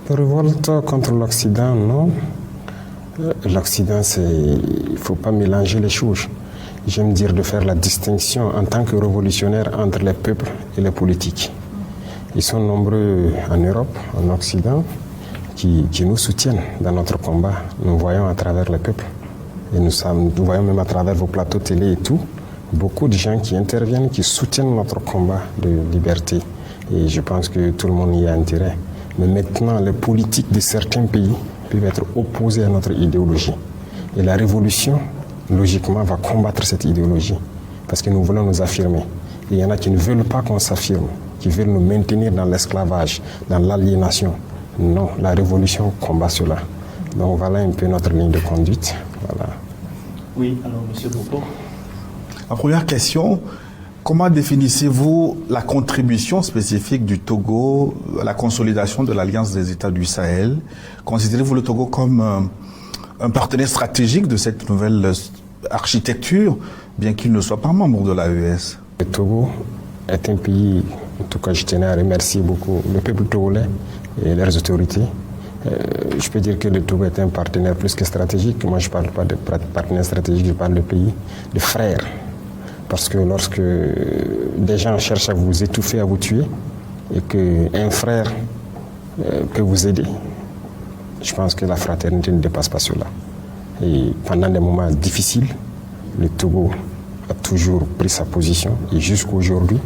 Révolte contre l'Occident, non. L'Occident, il ne faut pas mélanger les choses. J'aime dire de faire la distinction en tant que révolutionnaire entre les peuples et les politiques. Ils sont nombreux en Europe, en Occident, qui nous soutiennent dans notre combat. Nous voyons à travers les peuples. Et nous voyons même à travers vos plateaux télé et tout, beaucoup de gens qui interviennent, qui soutiennent notre combat de liberté. Et je pense que tout le monde y a intérêt. Mais maintenant, les politiques de certains pays peuvent être opposés à notre idéologie. Et la révolution, logiquement, va combattre cette idéologie. Parce que nous voulons nous affirmer. Et il y en a qui ne veulent pas qu'on s'affirme, qui veulent nous maintenir dans l'esclavage, dans l'aliénation. Non, la révolution combat cela. Donc voilà un peu notre ligne de conduite. Voilà. Oui, alors M. Bopo. La première question, comment définissez-vous la contribution spécifique du Togo à la consolidation de l'Alliance des États du Sahel? Considérez-vous le Togo comme un partenaire stratégique de cette nouvelle architecture, bien qu'il ne soit pas membre de l'AES? Le Togo est un pays, en tout cas je tenais à remercier beaucoup le peuple togolais et leurs autorités. Je peux dire que le Togo est un partenaire plus que stratégique. Moi je ne parle pas de partenaire stratégique, je parle de pays, de frères. Parce que lorsque des gens cherchent à vous étouffer, à vous tuer, et qu'un frère peut vous aider, je pense que la fraternité ne dépasse pas cela. Et pendant des moments difficiles, le Togo a toujours pris sa position. Et jusqu'à aujourd'hui,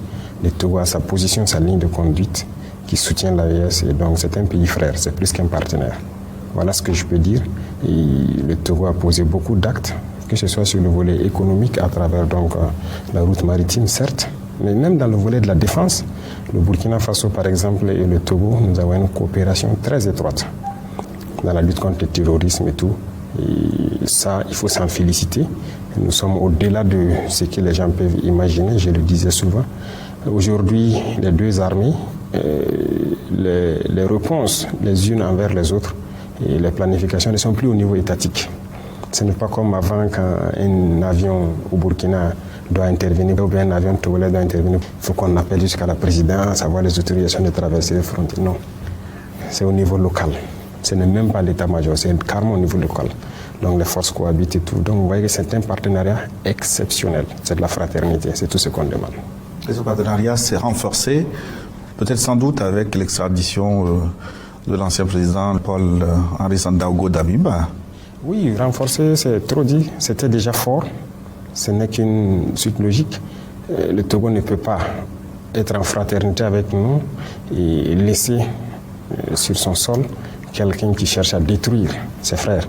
le Togo a sa position, sa ligne de conduite qui soutient l'AES. Et donc c'est un pays frère, c'est plus qu'un partenaire. Voilà ce que je peux dire. Et le Togo a posé beaucoup d'actes, que ce soit sur le volet économique à travers donc la route maritime, certes, mais même dans le volet de la défense. Le Burkina Faso, par exemple, et le Togo, nous avons une coopération très étroite dans la lutte contre le terrorisme et tout. Et ça, il faut s'en féliciter. Nous sommes au-delà de ce que les gens peuvent imaginer, je le disais souvent. Aujourd'hui, les deux armées, les réponses les unes envers les autres et les planifications ne sont plus au niveau étatique. Ce n'est pas comme avant quand un avion au Burkina doit intervenir ou bien un avion togolais doit intervenir. Il faut qu'on appelle jusqu'à la présidence, avoir les autorisations de traverser les frontières. Non, c'est au niveau local. Ce n'est même pas l'état-major, c'est carrément au niveau local. Donc les forces cohabitent et tout. Donc vous voyez que c'est un partenariat exceptionnel. C'est de la fraternité, c'est tout ce qu'on demande. Et ce partenariat s'est renforcé, peut-être sans doute avec l'extradition de l'ancien président Paul-Henri Sandaogo Damiba. Oui, renforcer, c'est trop dit. C'était déjà fort. Ce n'est qu'une suite logique. Le Togo ne peut pas être en fraternité avec nous et laisser sur son sol quelqu'un qui cherche à détruire ses frères.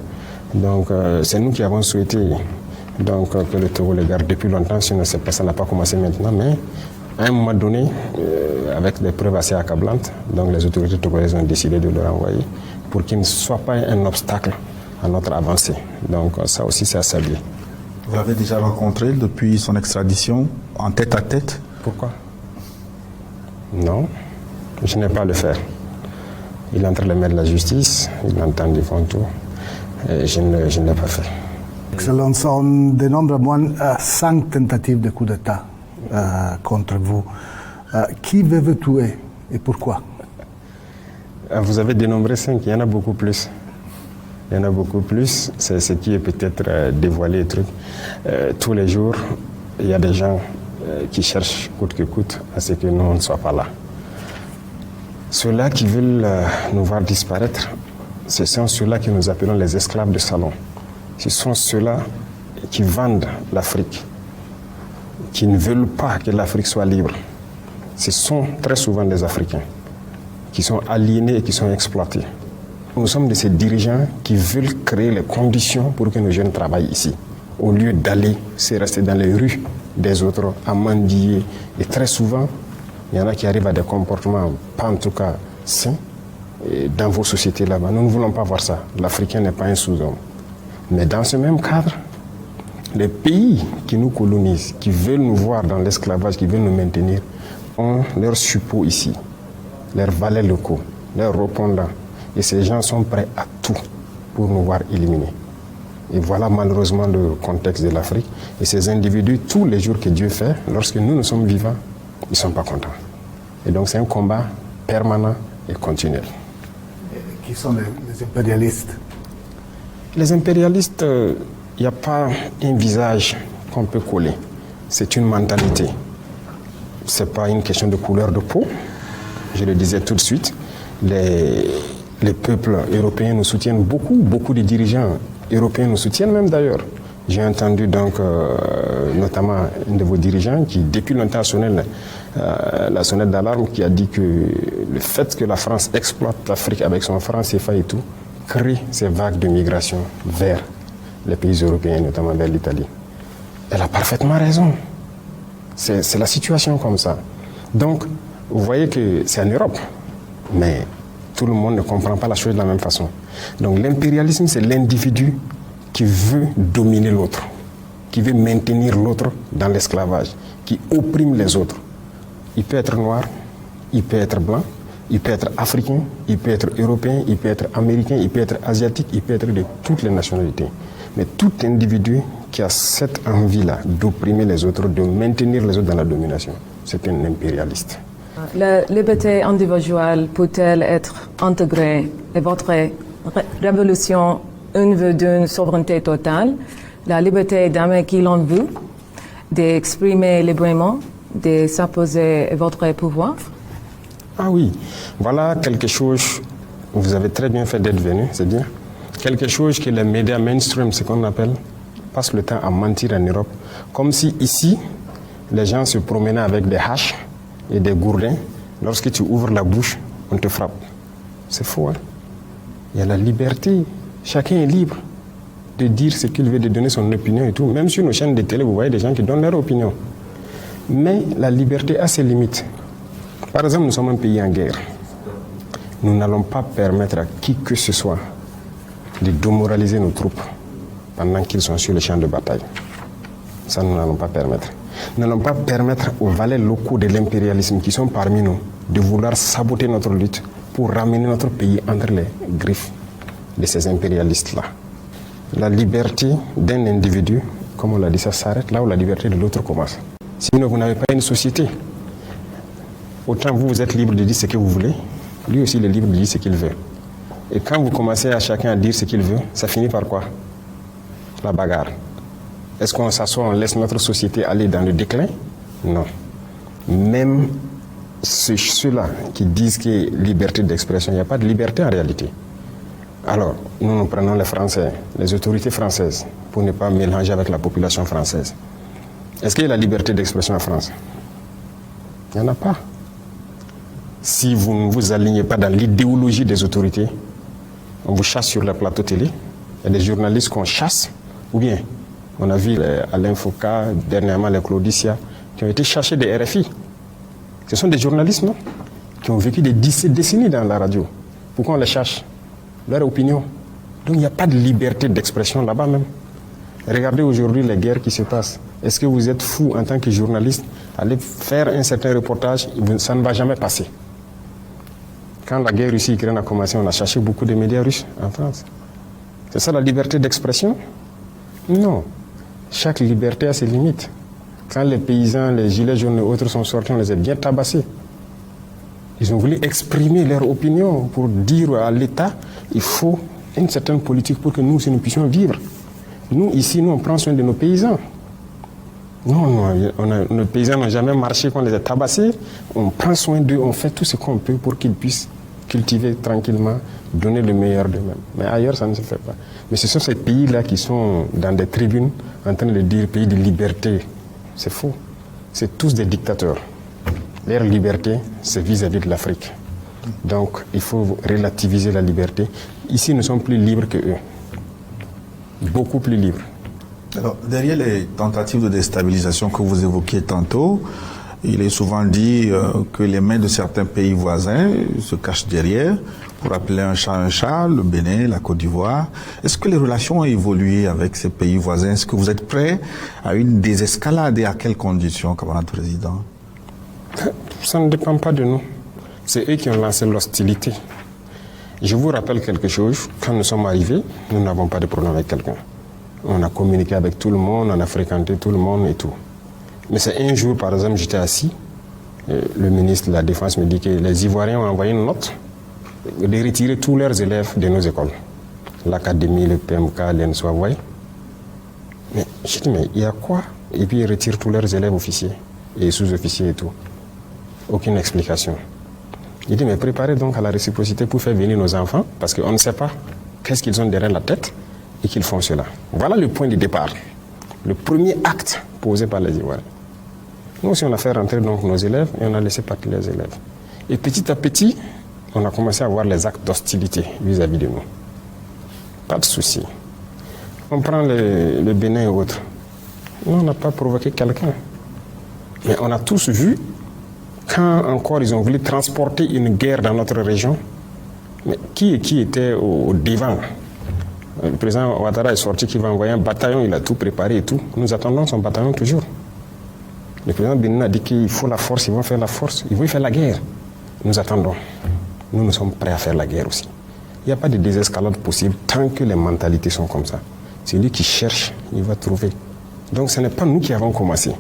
Donc, c'est nous qui avons souhaité que le Togo le garde depuis longtemps. Sinon, ça n'a pas commencé maintenant. Mais à un moment donné, avec des preuves assez accablantes, donc les autorités togolaises ont décidé de le renvoyer pour qu'il ne soit pas un obstacle à notre avancée. Donc ça aussi c'est à saluer. Vous l'avez déjà rencontré depuis son extradition en tête à tête? Pourquoi? Non, je n'ai pas à le faire. Il est entre les mains de la justice, il entend du fond tout. Je ne l'ai pas fait. Excellence, on dénombre moins 5 tentatives de coup d'État contre vous. Qui veut vous tuer et pourquoi? Vous avez dénombré 5, il y en a beaucoup plus. Il y en a beaucoup plus, c'est ce qui est peut-être dévoilé. Tous les jours, il y a des gens qui cherchent coûte que coûte à ce que nous ne soyons pas là. Ceux-là qui veulent nous voir disparaître, ce sont ceux-là que nous appelons les esclaves de salon. Ce sont ceux-là qui vendent l'Afrique, qui ne veulent pas que l'Afrique soit libre. Ce sont très souvent des Africains qui sont aliénés et qui sont exploités. Nous sommes de ces dirigeants qui veulent créer les conditions pour que nos jeunes travaillent ici, au lieu d'aller se rester dans les rues des autres à mendier. Et très souvent, il y en a qui arrivent à des comportements, pas en tout cas sains, dans vos sociétés là-bas. Nous ne voulons pas voir ça. L'Africain n'est pas un sous-homme. Mais dans ce même cadre, les pays qui nous colonisent, qui veulent nous voir dans l'esclavage, qui veulent nous maintenir, ont leurs suppôts ici, leurs valets locaux, leurs répondants. Et ces gens sont prêts à tout pour nous voir éliminés. Et voilà malheureusement le contexte de l'Afrique. Et ces individus, tous les jours que Dieu fait, lorsque nous sommes vivants, ils ne sont pas contents. Et donc c'est un combat permanent et continuel. Qui sont les impérialistes? Les impérialistes, il n'y a pas un visage qu'on peut coller. C'est une mentalité. Ce n'est pas une question de couleur de peau. Je le disais tout de suite. Les peuples européens nous soutiennent beaucoup. Beaucoup de dirigeants européens nous soutiennent même d'ailleurs. J'ai entendu donc notamment un de vos dirigeants qui, depuis longtemps, sonnait la sonnette d'alarme, qui a dit que le fait que la France exploite l'Afrique avec son franc CFA et tout, crée ces vagues de migration vers les pays européens, notamment vers l'Italie. Elle a parfaitement raison. C'est la situation comme ça. Donc, vous voyez que c'est en Europe, mais tout le monde ne comprend pas la chose de la même façon. Donc l'impérialisme, c'est l'individu qui veut dominer l'autre, qui veut maintenir l'autre dans l'esclavage, qui opprime les autres. Il peut être noir, il peut être blanc, il peut être africain, il peut être européen, il peut être américain, il peut être asiatique, il peut être de toutes les nationalités. Mais tout individu qui a cette envie-là d'opprimer les autres, de maintenir les autres dans la domination, c'est un impérialiste. La liberté individuelle peut-elle être intégrée et votre révolution une vue d'une souveraineté totale, la liberté d'aimer qui l'on veut, d'exprimer librement, de s'opposer à votre pouvoir? Ah oui, voilà quelque chose, vous avez très bien fait d'être venu, c'est bien. Quelque chose que les médias mainstream, ce qu'on appelle, passent le temps à mentir en Europe, comme si ici, les gens se promenaient avec des haches et des gourdins. Lorsque tu ouvres la bouche, on te frappe. C'est faux, hein? Il y a la liberté. Chacun est libre de dire ce qu'il veut, de donner son opinion et tout. Même sur nos chaînes de télé, vous voyez des gens qui donnent leur opinion. Mais la liberté a ses limites. Par exemple, nous sommes un pays en guerre. Nous n'allons pas permettre à qui que ce soit de démoraliser nos troupes pendant qu'ils sont sur le champ de bataille. Ça, nous n'allons pas permettre. Nous n'allons pas permettre aux valets locaux de l'impérialisme qui sont parmi nous de vouloir saboter notre lutte pour ramener notre pays entre les griffes de ces impérialistes-là. La liberté d'un individu, comme on l'a dit, ça s'arrête là où la liberté de l'autre commence. Sinon, vous n'avez pas une société. Autant vous êtes libre de dire ce que vous voulez, lui aussi il est libre de dire ce qu'il veut. Et quand vous commencez à chacun à dire ce qu'il veut, ça finit par quoi? La bagarre. Est-ce qu'on s'assoit, on laisse notre société aller dans le déclin? Non. Même ceux-là qui disent qu'il y a liberté d'expression, il n'y a pas de liberté en réalité. Alors, nous prenons les Français, les autorités françaises, pour ne pas mélanger avec la population française. Est-ce qu'il y a la liberté d'expression en France? Il n'y en a pas. Si vous ne vous alignez pas dans l'idéologie des autorités, on vous chasse sur le plateau télé. Il y a des journalistes qu'on chasse, ou bien on a vu Alain Foucault, dernièrement les Claudicia, qui ont été chassés des RFI. Ce sont des journalistes, non? Qui ont vécu des décennies dans la radio. Pourquoi on les cherche? Leur opinion. Donc il n'y a pas de liberté d'expression là-bas même. Regardez aujourd'hui les guerres qui se passent. Est-ce que vous êtes fou en tant que journaliste, aller faire un certain reportage, ça ne va jamais passer. Quand la guerre Russie-Ukraine a commencé, on a cherché beaucoup de médias russes en France. C'est ça la liberté d'expression? Non. Chaque liberté a ses limites. Quand les paysans, les gilets jaunes et autres sont sortis, on les a bien tabassés. Ils ont voulu exprimer leur opinion pour dire à l'État, il faut une certaine politique pour que nous puissions vivre. Nous, ici, on prend soin de nos paysans. Non, nos paysans n'ont jamais marché, qu'on les a tabassés. On prend soin d'eux, on fait tout ce qu'on peut pour qu'ils puissent cultiver tranquillement, donner le meilleur d'eux-mêmes. Mais ailleurs, ça ne se fait pas. Mais ce sont ces pays-là qui sont dans des tribunes en train de dire pays de liberté. C'est faux. C'est tous des dictateurs. Leur liberté, c'est vis-à-vis de l'Afrique. Donc, il faut relativiser la liberté. Ici, nous sommes plus libres que eux. Beaucoup plus libres. Alors, derrière les tentatives de déstabilisation que vous évoquiez tantôt, il est souvent dit que les mains de certains pays voisins se cachent derrière pour appeler un chat, le Bénin, la Côte d'Ivoire. Est-ce que les relations ont évolué avec ces pays voisins? Est-ce que vous êtes prêt à une désescalade et à quelles conditions, camarade président? Ça ne dépend pas de nous. C'est eux qui ont lancé l'hostilité. Je vous rappelle quelque chose. Quand nous sommes arrivés, nous n'avons pas de problème avec quelqu'un. On a communiqué avec tout le monde, on a fréquenté tout le monde et tout. Mais c'est un jour, par exemple, j'étais assis. Le ministre de la Défense me dit que les Ivoiriens ont envoyé une note de retirer tous leurs élèves de nos écoles. L'académie, le PMK, l'ENSOA, vous voyez. Mais je dis, mais il y a quoi? Et puis ils retirent tous leurs élèves officiers et sous-officiers et tout. Aucune explication. Il dit, mais préparez donc à la réciprocité pour faire venir nos enfants, parce qu'on ne sait pas qu'est-ce qu'ils ont derrière la tête et qu'ils font cela. Voilà le point de départ. Le premier acte posé par les Ivoiriens. Nous aussi, on a fait rentrer donc nos élèves et on a laissé partir les élèves. Et petit à petit, on a commencé à voir les actes d'hostilité vis-à-vis de nous. Pas de souci. On prend le Bénin et autres. Nous, on n'a pas provoqué quelqu'un. Mais on a tous vu, quand encore ils ont voulu transporter une guerre dans notre région, mais qui était au devant? Le président Ouattara est sorti qu'il va envoyer un bataillon, il a tout préparé et tout. Nous attendons son bataillon toujours. Le président Bénin a dit qu'il faut la force, ils vont faire la force, ils vont faire la guerre. Nous attendons. Nous sommes prêts à faire la guerre aussi. Il n'y a pas de désescalade possible tant que les mentalités sont comme ça. Celui qui cherche, il va trouver. Donc ce n'est pas nous qui avons commencé.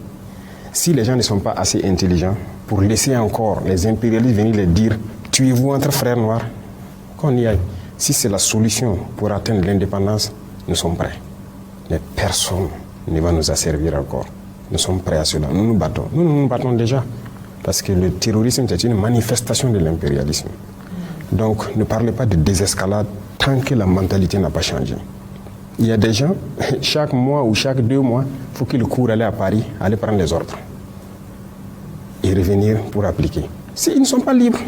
Si les gens ne sont pas assez intelligents pour laisser encore les impérialistes venir les dire « tuez-vous entre frères noirs », qu'on y aille. Si c'est la solution pour atteindre l'indépendance, nous sommes prêts. Mais personne ne va nous asservir encore. Nous sommes prêts à cela. Nous nous battons. Nous nous battons déjà. Parce que le terrorisme, c'est une manifestation de l'impérialisme. Donc, ne parlez pas de désescalade tant que la mentalité n'a pas changé. Il y a des gens, chaque mois ou chaque 2 mois, il faut qu'ils courent aller à Paris, aller prendre les ordres. Et revenir pour appliquer. Ils ne sont pas libres.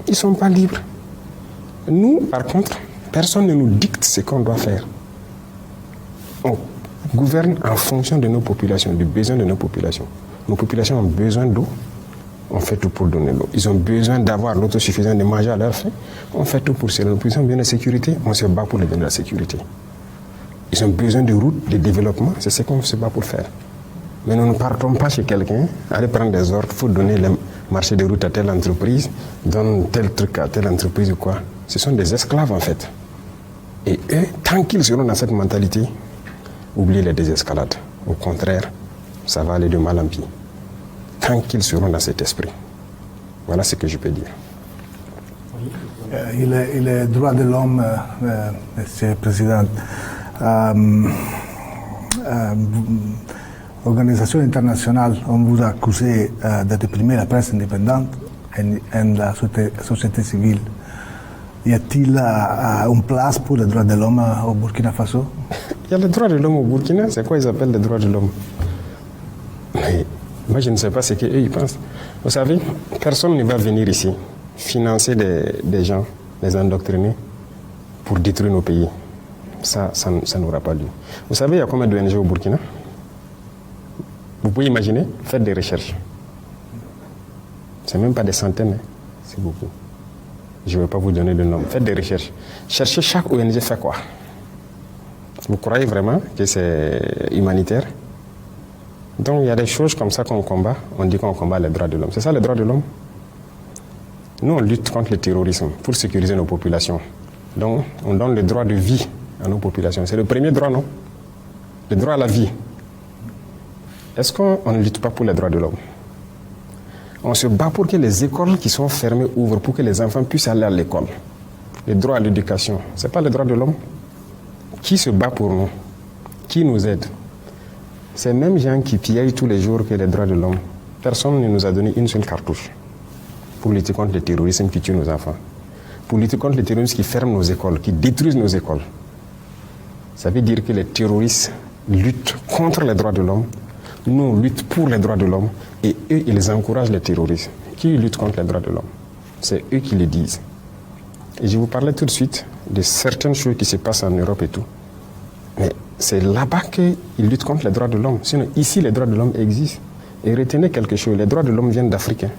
Ils ne sont pas libres. Nous, par contre, personne ne nous dicte ce qu'on doit faire. On gouverne en fonction de nos populations, du besoin de nos populations. Nos populations ont besoin d'eau, on fait tout pour donner l'eau. Ils ont besoin d'avoir l'autosuffisance, de manger à leur faim, on fait tout pour cela. Ils ont besoin de sécurité, on se bat pour leur donner la sécurité. Ils ont besoin de routes, de développement, c'est ce qu'on se bat pour faire. Mais nous ne partons pas chez quelqu'un, aller prendre des ordres, il faut donner le marché de route à telle entreprise, donne tel truc à telle entreprise ou quoi. Ce sont des esclaves en fait. Et eux, tant qu'ils seront dans cette mentalité, oubliez les désescalades. Au contraire, ça va aller de mal en pis. Tant qu'ils seront dans cet esprit. Voilà ce que je peux dire. Il est droit de l'homme, Monsieur le Président. Organisation internationale, on vous a accusé de réprimer la presse indépendante et la société civile. Y a-t-il une place pour les droits de l'homme au Burkina Faso? Il y a les droits de l'homme au Burkina, c'est quoi ils appellent les droits de l'homme? Mais moi je ne sais pas ce qu'eux ils pensent. Vous savez, personne ne va venir ici financer des gens, les endoctriner pour détruire nos pays. Ça n'aura pas lieu. Vous savez, il y a combien d'ONG au Burkina? Vous pouvez imaginer, faites des recherches. C'est même pas des centaines, hein. C'est beaucoup. Je ne vais pas vous donner de nom. Faites des recherches. Cherchez chaque ONG fait quoi. Vous croyez vraiment que c'est humanitaire? Donc il y a des choses comme ça qu'on combat. On dit qu'on combat les droits de l'homme. C'est ça les droits de l'homme? Nous, on lutte contre le terrorisme pour sécuriser nos populations. Donc on donne le droit de vie à nos populations. C'est le premier droit, non? Le droit à la vie. Est-ce qu'on ne lutte pas pour les droits de l'homme? On se bat pour que les écoles qui sont fermées ouvrent, pour que les enfants puissent aller à l'école. Le droit à l'éducation, ce n'est pas le droit de l'homme. Qui se bat pour nous? Qui nous aide? Ces mêmes gens qui pillent tous les jours que les droits de l'homme. Personne ne nous a donné une seule cartouche pour lutter contre le terrorisme qui tue nos enfants. Pour lutter contre le terrorisme qui ferme nos écoles, qui détruisent nos écoles. Ça veut dire que les terroristes luttent contre les droits de l'homme. Nous, on lutte pour les droits de l'homme et eux, ils encouragent les terroristes. Qui luttent contre les droits de l'homme? C'est eux qui le disent. Et je vous parlais tout de suite de certaines choses qui se passent en Europe et tout. Mais c'est là-bas qu'ils luttent contre les droits de l'homme. Sinon, ici, les droits de l'homme existent. Et retenez quelque chose, les droits de l'homme viennent d'Afrique. Hein.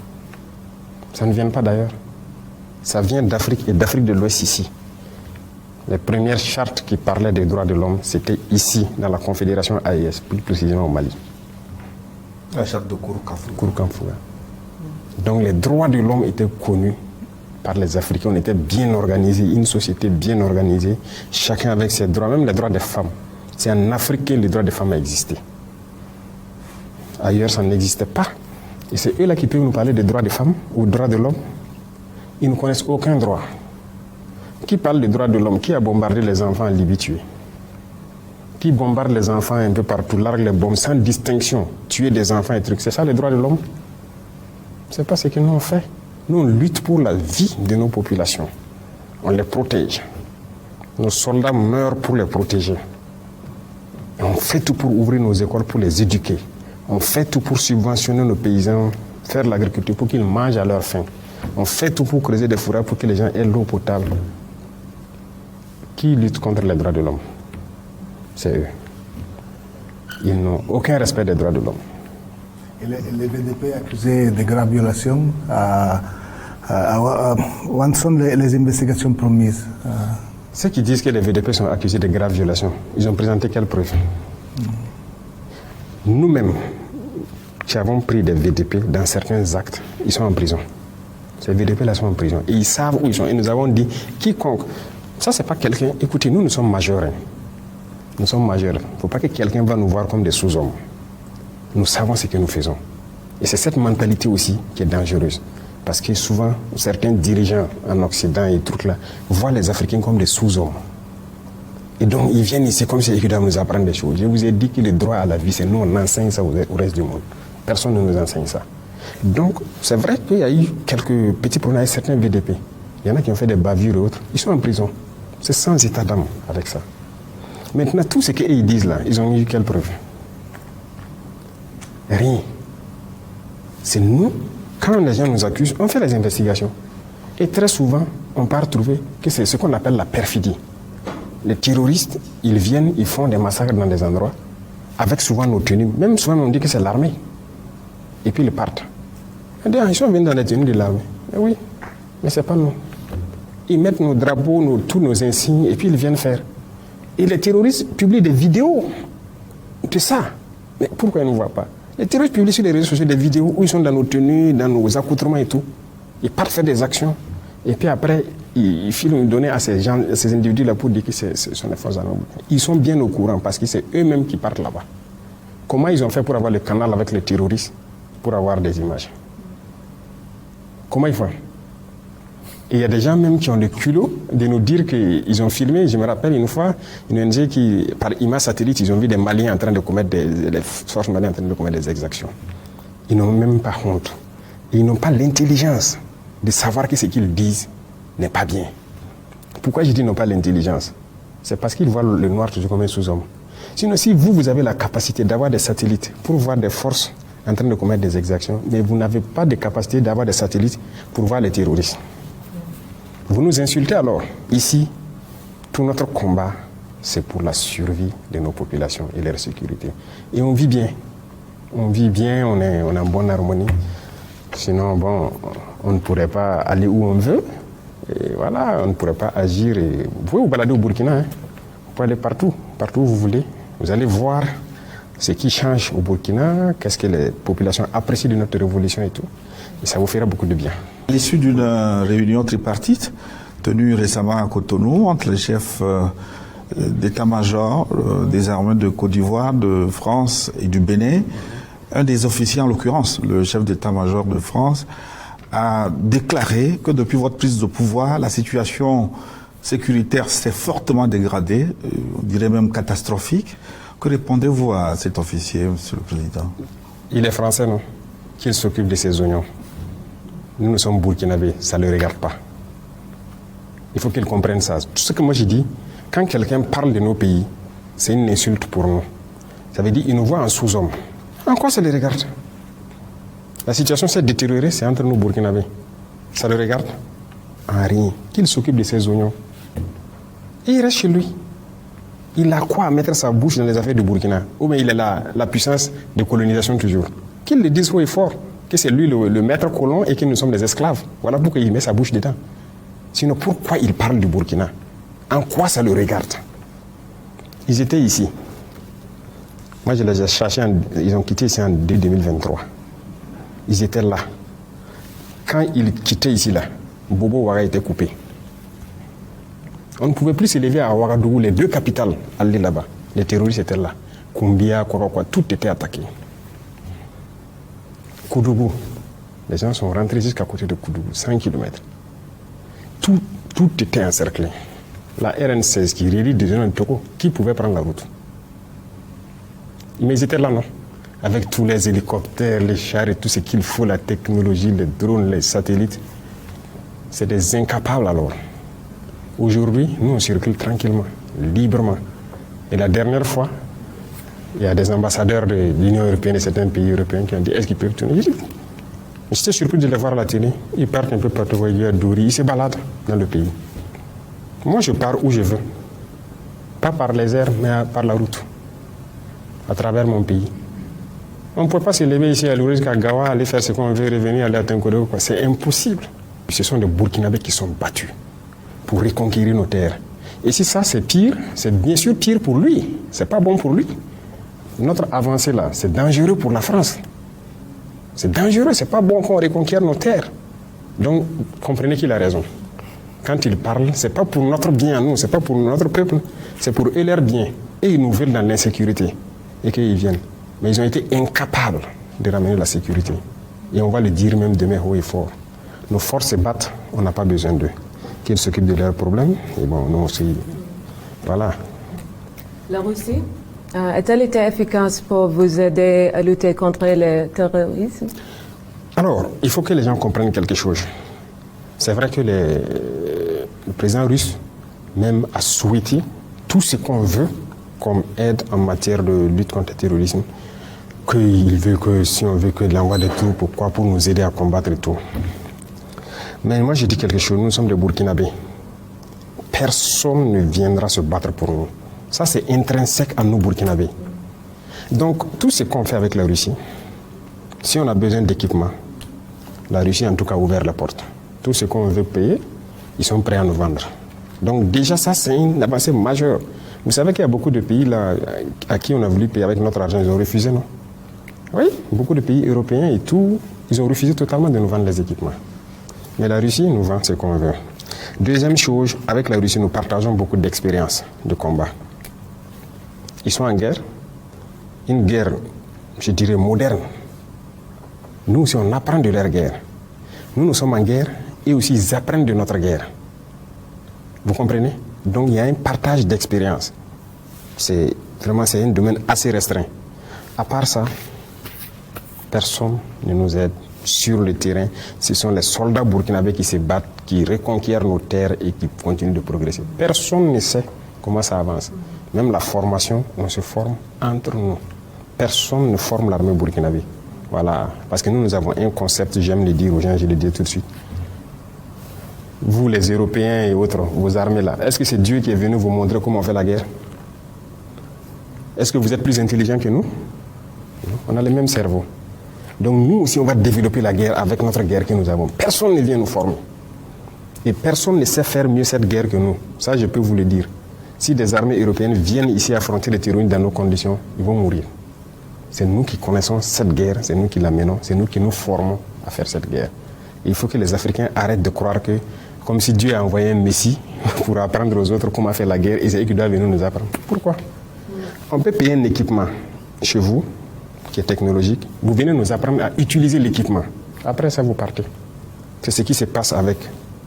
Ça ne vient pas d'ailleurs. Ça vient d'Afrique et d'Afrique de l'Ouest ici. Les premières chartes qui parlaient des droits de l'homme, c'était ici, dans la Confédération AES, plus précisément au Mali. La charte de Kouroukanfou. Kouroukanfou. Donc les droits de l'homme étaient connus par les Africains. On était bien organisés, une société bien organisée, chacun avec ses droits, même les droits des femmes. C'est en Afrique que les droits des femmes existaient. Ailleurs, ça n'existait pas. Et c'est eux là qui peuvent nous parler des droits des femmes ou des droits de l'homme. Ils ne connaissent aucun droit. Qui parle des droits de l'homme? Qui a bombardé les enfants en Libye tués? Qui bombarde les enfants un peu partout, largue les bombes sans distinction, tuer des enfants et trucs? C'est ça les droits de l'homme? C'est pas ce que nous on fait. Nous on lutte pour la vie de nos populations. On les protège. Nos soldats meurent pour les protéger. Et on fait tout pour ouvrir nos écoles, pour les éduquer. On fait tout pour subventionner nos paysans, faire l'agriculture pour qu'ils mangent à leur faim. On fait tout pour creuser des fourrages pour que les gens aient l'eau potable. Qui lutte contre les droits de l'homme? C'est eux. Ils n'ont aucun respect des droits de l'homme. Et les VDP accusés de graves violations, où sont les investigations promises? Ceux qui disent que les VDP sont accusés de graves violations, ils ont présenté quelles preuves? Nous-mêmes, qui avons pris des VDP dans certains actes, ils sont en prison. Ces VDP-là sont en prison. Et ils savent où ils sont. Et nous avons dit, quiconque... Ça, c'est pas quelqu'un... Écoutez, nous sommes majeurs. Hein. Nous sommes majeurs. Il ne faut pas que quelqu'un va nous voir comme des sous-hommes. Nous savons ce que nous faisons. Et c'est cette mentalité aussi qui est dangereuse. Parce que souvent, certains dirigeants en Occident et trucs là voient les Africains comme des sous-hommes. Et donc, ils viennent ici comme si ils doivent nous apprendre des choses. Je vous ai dit que le droit à la vie, c'est nous, on enseigne ça au reste du monde. Personne ne nous enseigne ça. Donc, c'est vrai qu'il y a eu quelques petits problèmes avec certains VDP. Il y en a qui ont fait des bavures et autres. Ils sont en prison. C'est sans état d'âme avec ça. Maintenant, tout ce qu'ils disent là, ils ont eu quelle preuve? Rien. C'est nous, quand les gens nous accusent, on fait les investigations. Et très souvent, on part trouver que c'est ce qu'on appelle la perfidie. Les terroristes, ils viennent, ils font des massacres dans des endroits, avec souvent nos tenues. Même souvent, on dit que c'est l'armée. Et puis ils partent. Ils sont venus dans les tenues de l'armée. Oui, mais ce n'est pas nous. Ils mettent nos drapeaux, tous nos insignes, et puis ils viennent faire. Et les terroristes publient des vidéos de ça. Mais pourquoi ils ne nous voient pas? Les terroristes publient sur les réseaux sociaux des vidéos où ils sont dans nos tenues, dans nos accoutrements et tout. Ils partent faire des actions. Et puis après, ils filent une donnée à ces gens, à ces individus-là pour dire que ce sont des forces armées. Ils sont bien au courant parce que c'est eux-mêmes qui partent là-bas. Comment ils ont fait pour avoir le canal avec les terroristes pour avoir des images? Comment ils font? Et il y a des gens même qui ont le culot de nous dire qu'ils ont filmé. Je me rappelle une fois, une ONG qui, par image satellite, ils ont vu des Maliens en train de commettre les forces maliennes en train de commettre des exactions. Ils n'ont même pas honte. Et ils n'ont pas l'intelligence de savoir que ce qu'ils disent n'est pas bien. Pourquoi je dis n'ont pas l'intelligence? C'est parce qu'ils voient le noir toujours comme un sous-homme. Sinon, si vous avez la capacité d'avoir des satellites pour voir des forces en train de commettre des exactions, mais vous n'avez pas de capacité d'avoir des satellites pour voir les terroristes. Vous nous insultez alors. Ici, tout notre combat, c'est pour la survie de nos populations et leur sécurité. Et on vit bien. On vit bien, on est en bonne harmonie. Sinon, bon, on ne pourrait pas aller où on veut. Et voilà, on ne pourrait pas agir. Et vous pouvez vous balader au Burkina. Hein. Vous pouvez aller partout où vous voulez. Vous allez voir ce qui change au Burkina, qu'est-ce que les populations apprécient de notre révolution et tout. Et ça vous fera beaucoup de bien. À l'issue d'une réunion tripartite tenue récemment à Cotonou entre les chefs d'état-major des armées de Côte d'Ivoire, de France et du Bénin, un des officiers, en l'occurrence le chef d'état-major de France, a déclaré que depuis votre prise de pouvoir, la situation sécuritaire s'est fortement dégradée, on dirait même catastrophique. Que répondez-vous à cet officier, Monsieur le Président? Il est français, non? Qu'il s'occupe de ses oignons. Nous sommes burkinabés, ça ne le regarde pas. Il faut qu'il comprenne ça. Tout ce que moi j'ai dit, quand quelqu'un parle de nos pays, c'est une insulte pour nous. Ça veut dire qu'il nous voit en sous-homme. En quoi ça le regarde? La situation s'est détériorée, c'est entre nous burkinabés. Ça le regarde? En rien. Qu'il s'occupe de ses oignons. Et il reste chez lui. Il a quoi à mettre sa bouche dans les affaires du Burkina? Ou bien il a la puissance de colonisation toujours. Qu'il le dise haut et fort, que c'est lui le maître colon et que nous sommes des esclaves. Voilà pourquoi il met sa bouche dedans. Sinon, pourquoi il parle du Burkina? En quoi ça le regarde? Ils étaient ici. Moi, je les ai cherchés, ils ont quitté ici en 2023. Ils étaient là. Quand ils quittaient ici, là, Bobo Ouaga était coupé. On ne pouvait plus s'élever à Ouagadougou, les deux capitales, aller là-bas. Les terroristes étaient là. Koumbia, Korokwa, tout était attaqué. Koudougou, les gens sont rentrés jusqu'à côté de Koudougou, 100 km. tout était encerclé. La RN16 qui relie des zones de Togo, qui pouvait prendre la route? Mais ils étaient là, non? Avec tous les hélicoptères, les chars et tout ce qu'il faut, la technologie, les drones, les satellites. C'est des incapables alors. Aujourd'hui, nous on circule tranquillement, librement. Et la dernière fois, il y a des ambassadeurs de l'Union européenne et certains pays européens qui ont dit est-ce qu'ils peuvent tourner? J'étais surpris de les voir à la télé. Ils partent un peu partout, ils vont à Douri, ils se baladent dans le pays. Moi, je pars où je veux. Pas par les airs, mais par la route. À travers mon pays. On ne peut pas se lever ici à Louris, qu'à Gawa, aller faire ce qu'on veut, revenir, aller à Tinkodo. C'est impossible. Ce sont des Burkinabés qui sont battus pour reconquérir nos terres. Et si ça, c'est pire, c'est bien sûr pire pour lui. C'est pas bon pour lui. Notre avancée là, c'est dangereux pour la France. C'est dangereux, c'est pas bon qu'on reconquiert nos terres. Donc, comprenez qu'il a raison. Quand ils parlent, c'est pas pour notre bien à nous, c'est pas pour notre peuple, c'est pour eux leur bien. Et ils nous veulent dans l'insécurité. Et qu'ils viennent. Mais ils ont été incapables de ramener la sécurité. Et on va le dire même demain haut et fort. Nos forces se battent, on n'a pas besoin d'eux. Qu'ils s'occupent de leurs problèmes. Et bon, nous aussi, voilà. La Russie a-t-elle été efficace pour vous aider à lutter contre le terrorisme? Alors, il faut que les gens comprennent quelque chose. C'est vrai que le président russe même a souhaité tout ce qu'on veut comme aide en matière de lutte contre le terrorisme. Qu'il veut que, si on veut que l'envoi de troupes, pourquoi? Pour nous aider à combattre et tout. Mais moi, je dis quelque chose, nous sommes des Burkinabés. Personne ne viendra se battre pour nous. Ça, c'est intrinsèque à nous, Burkinabés. Donc, tout ce qu'on fait avec la Russie, si on a besoin d'équipement, la Russie, en tout cas, a ouvert la porte. Tout ce qu'on veut payer, ils sont prêts à nous vendre. Donc, déjà, ça, c'est une avancée majeure. Vous savez qu'il y a beaucoup de pays là, à qui on a voulu payer avec notre argent, ils ont refusé, non? Oui, beaucoup de pays européens et tout, ils ont refusé totalement de nous vendre les équipements. Mais la Russie nous vend ce qu'on veut. Deuxième chose, avec la Russie, nous partageons beaucoup d'expérience de combat. Ils sont en guerre, une guerre, je dirais, moderne. Nous aussi, on apprend de leur guerre. Nous sommes en guerre et aussi ils apprennent de notre guerre. Vous comprenez? Donc, il y a un partage d'expérience. C'est un domaine assez restreint. À part ça, personne ne nous aide sur le terrain. Ce sont les soldats burkinabés qui se battent, qui reconquièrent nos terres et qui continuent de progresser. Personne ne sait comment ça avance. Même la formation, on se forme entre nous. Personne ne forme l'armée burkinabé. Voilà. Parce que nous avons un concept, j'aime le dire aux gens, je le dis tout de suite. Vous, les Européens et autres, vos armées là, est-ce que c'est Dieu qui est venu vous montrer comment on fait la guerre? Est-ce que vous êtes plus intelligents que nous? On a le même cerveau. Donc nous aussi, on va développer la guerre avec notre guerre que nous avons. Personne ne vient nous former. Et personne ne sait faire mieux cette guerre que nous. Ça, je peux vous le dire. Si des armées européennes viennent ici affronter les terroristes dans nos conditions, ils vont mourir. C'est nous qui connaissons cette guerre, c'est nous qui la menons, c'est nous qui nous formons à faire cette guerre. Et il faut que les Africains arrêtent de croire que, comme si Dieu a envoyé un Messie pour apprendre aux autres comment faire la guerre, et c'est eux qui doivent venir nous apprendre. Pourquoi? On peut payer un équipement chez vous, qui est technologique, vous venez nous apprendre à utiliser l'équipement. Après ça, vous partez. C'est ce qui se passe avec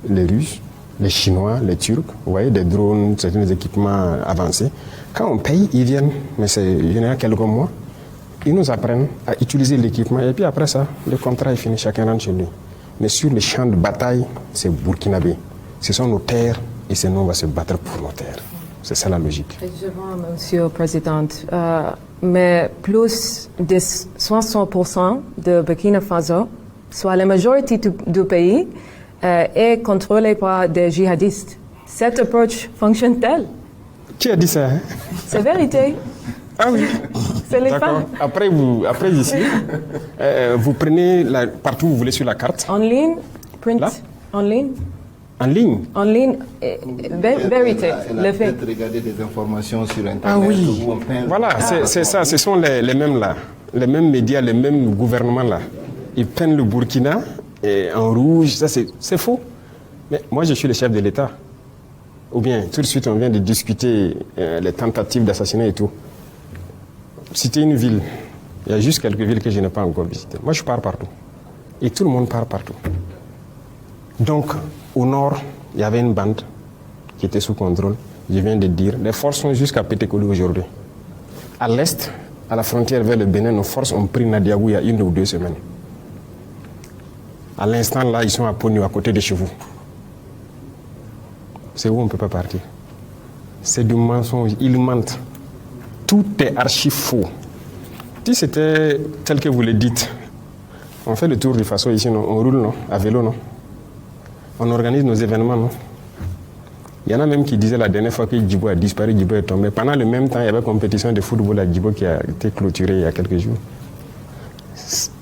les Russes, les Chinois, les Turcs, vous voyez, des drones, certains équipements avancés. Quand on paye, ils viennent, mais il y en a quelques mois, ils nous apprennent à utiliser l'équipement, et puis après ça, le contrat est fini, chacun rentre chez lui. Mais sur le champ de bataille, c'est burkinabé. Ce sont nos terres, et c'est nous, on va se battre pour nos terres. C'est ça la logique. Je vois, Monsieur le Président, mais plus de 60% de Burkina Faso, soit la majorité du pays, est contrôlée par des djihadistes. Cette approche fonctionne-t-elle? Qui a dit ça? C'est vérité. Ah oui. C'est les femmes. Après ici, vous prenez partout où vous voulez sur la carte. En ligne, print, là? en ligne. En ligne? En ligne, vérité, le fait. Peut-être regarder des informations sur Internet. Ah oui. Où on peut... Voilà, c'est ça. Ce sont les mêmes là. Les mêmes médias, les mêmes gouvernements là. Ils peignent le Burkina en rouge. Ça, c'est faux. Mais moi, je suis le chef de l'État. Ou bien, tout de suite, on vient de discuter les tentatives d'assassinat et tout. Citer une ville. Il y a juste quelques villes que je n'ai pas encore visitées. Moi, je pars partout. Et tout le monde part partout. Donc, au nord, il y avait une bande qui était sous contrôle. Je viens de dire, les forces sont jusqu'à Pétékoli aujourd'hui. À l'est, à la frontière vers le Bénin, nos forces ont pris Nadiagou il y a 1 ou 2 semaines. À l'instant là, ils sont à Pognou, à côté de chez vous. C'est où on ne peut pas partir. C'est du mensonge, ils mentent. Tout est archi faux. Si c'était tel que vous le dites, on fait le tour du Faso ici, non? On roule, non? À vélo, non? On organise nos événements, non? Il y en a même qui disaient la dernière fois que Djibo a disparu, Djibo est tombé. Pendant le même temps, il y avait une compétition de football à Djibo qui a été clôturée il y a quelques jours.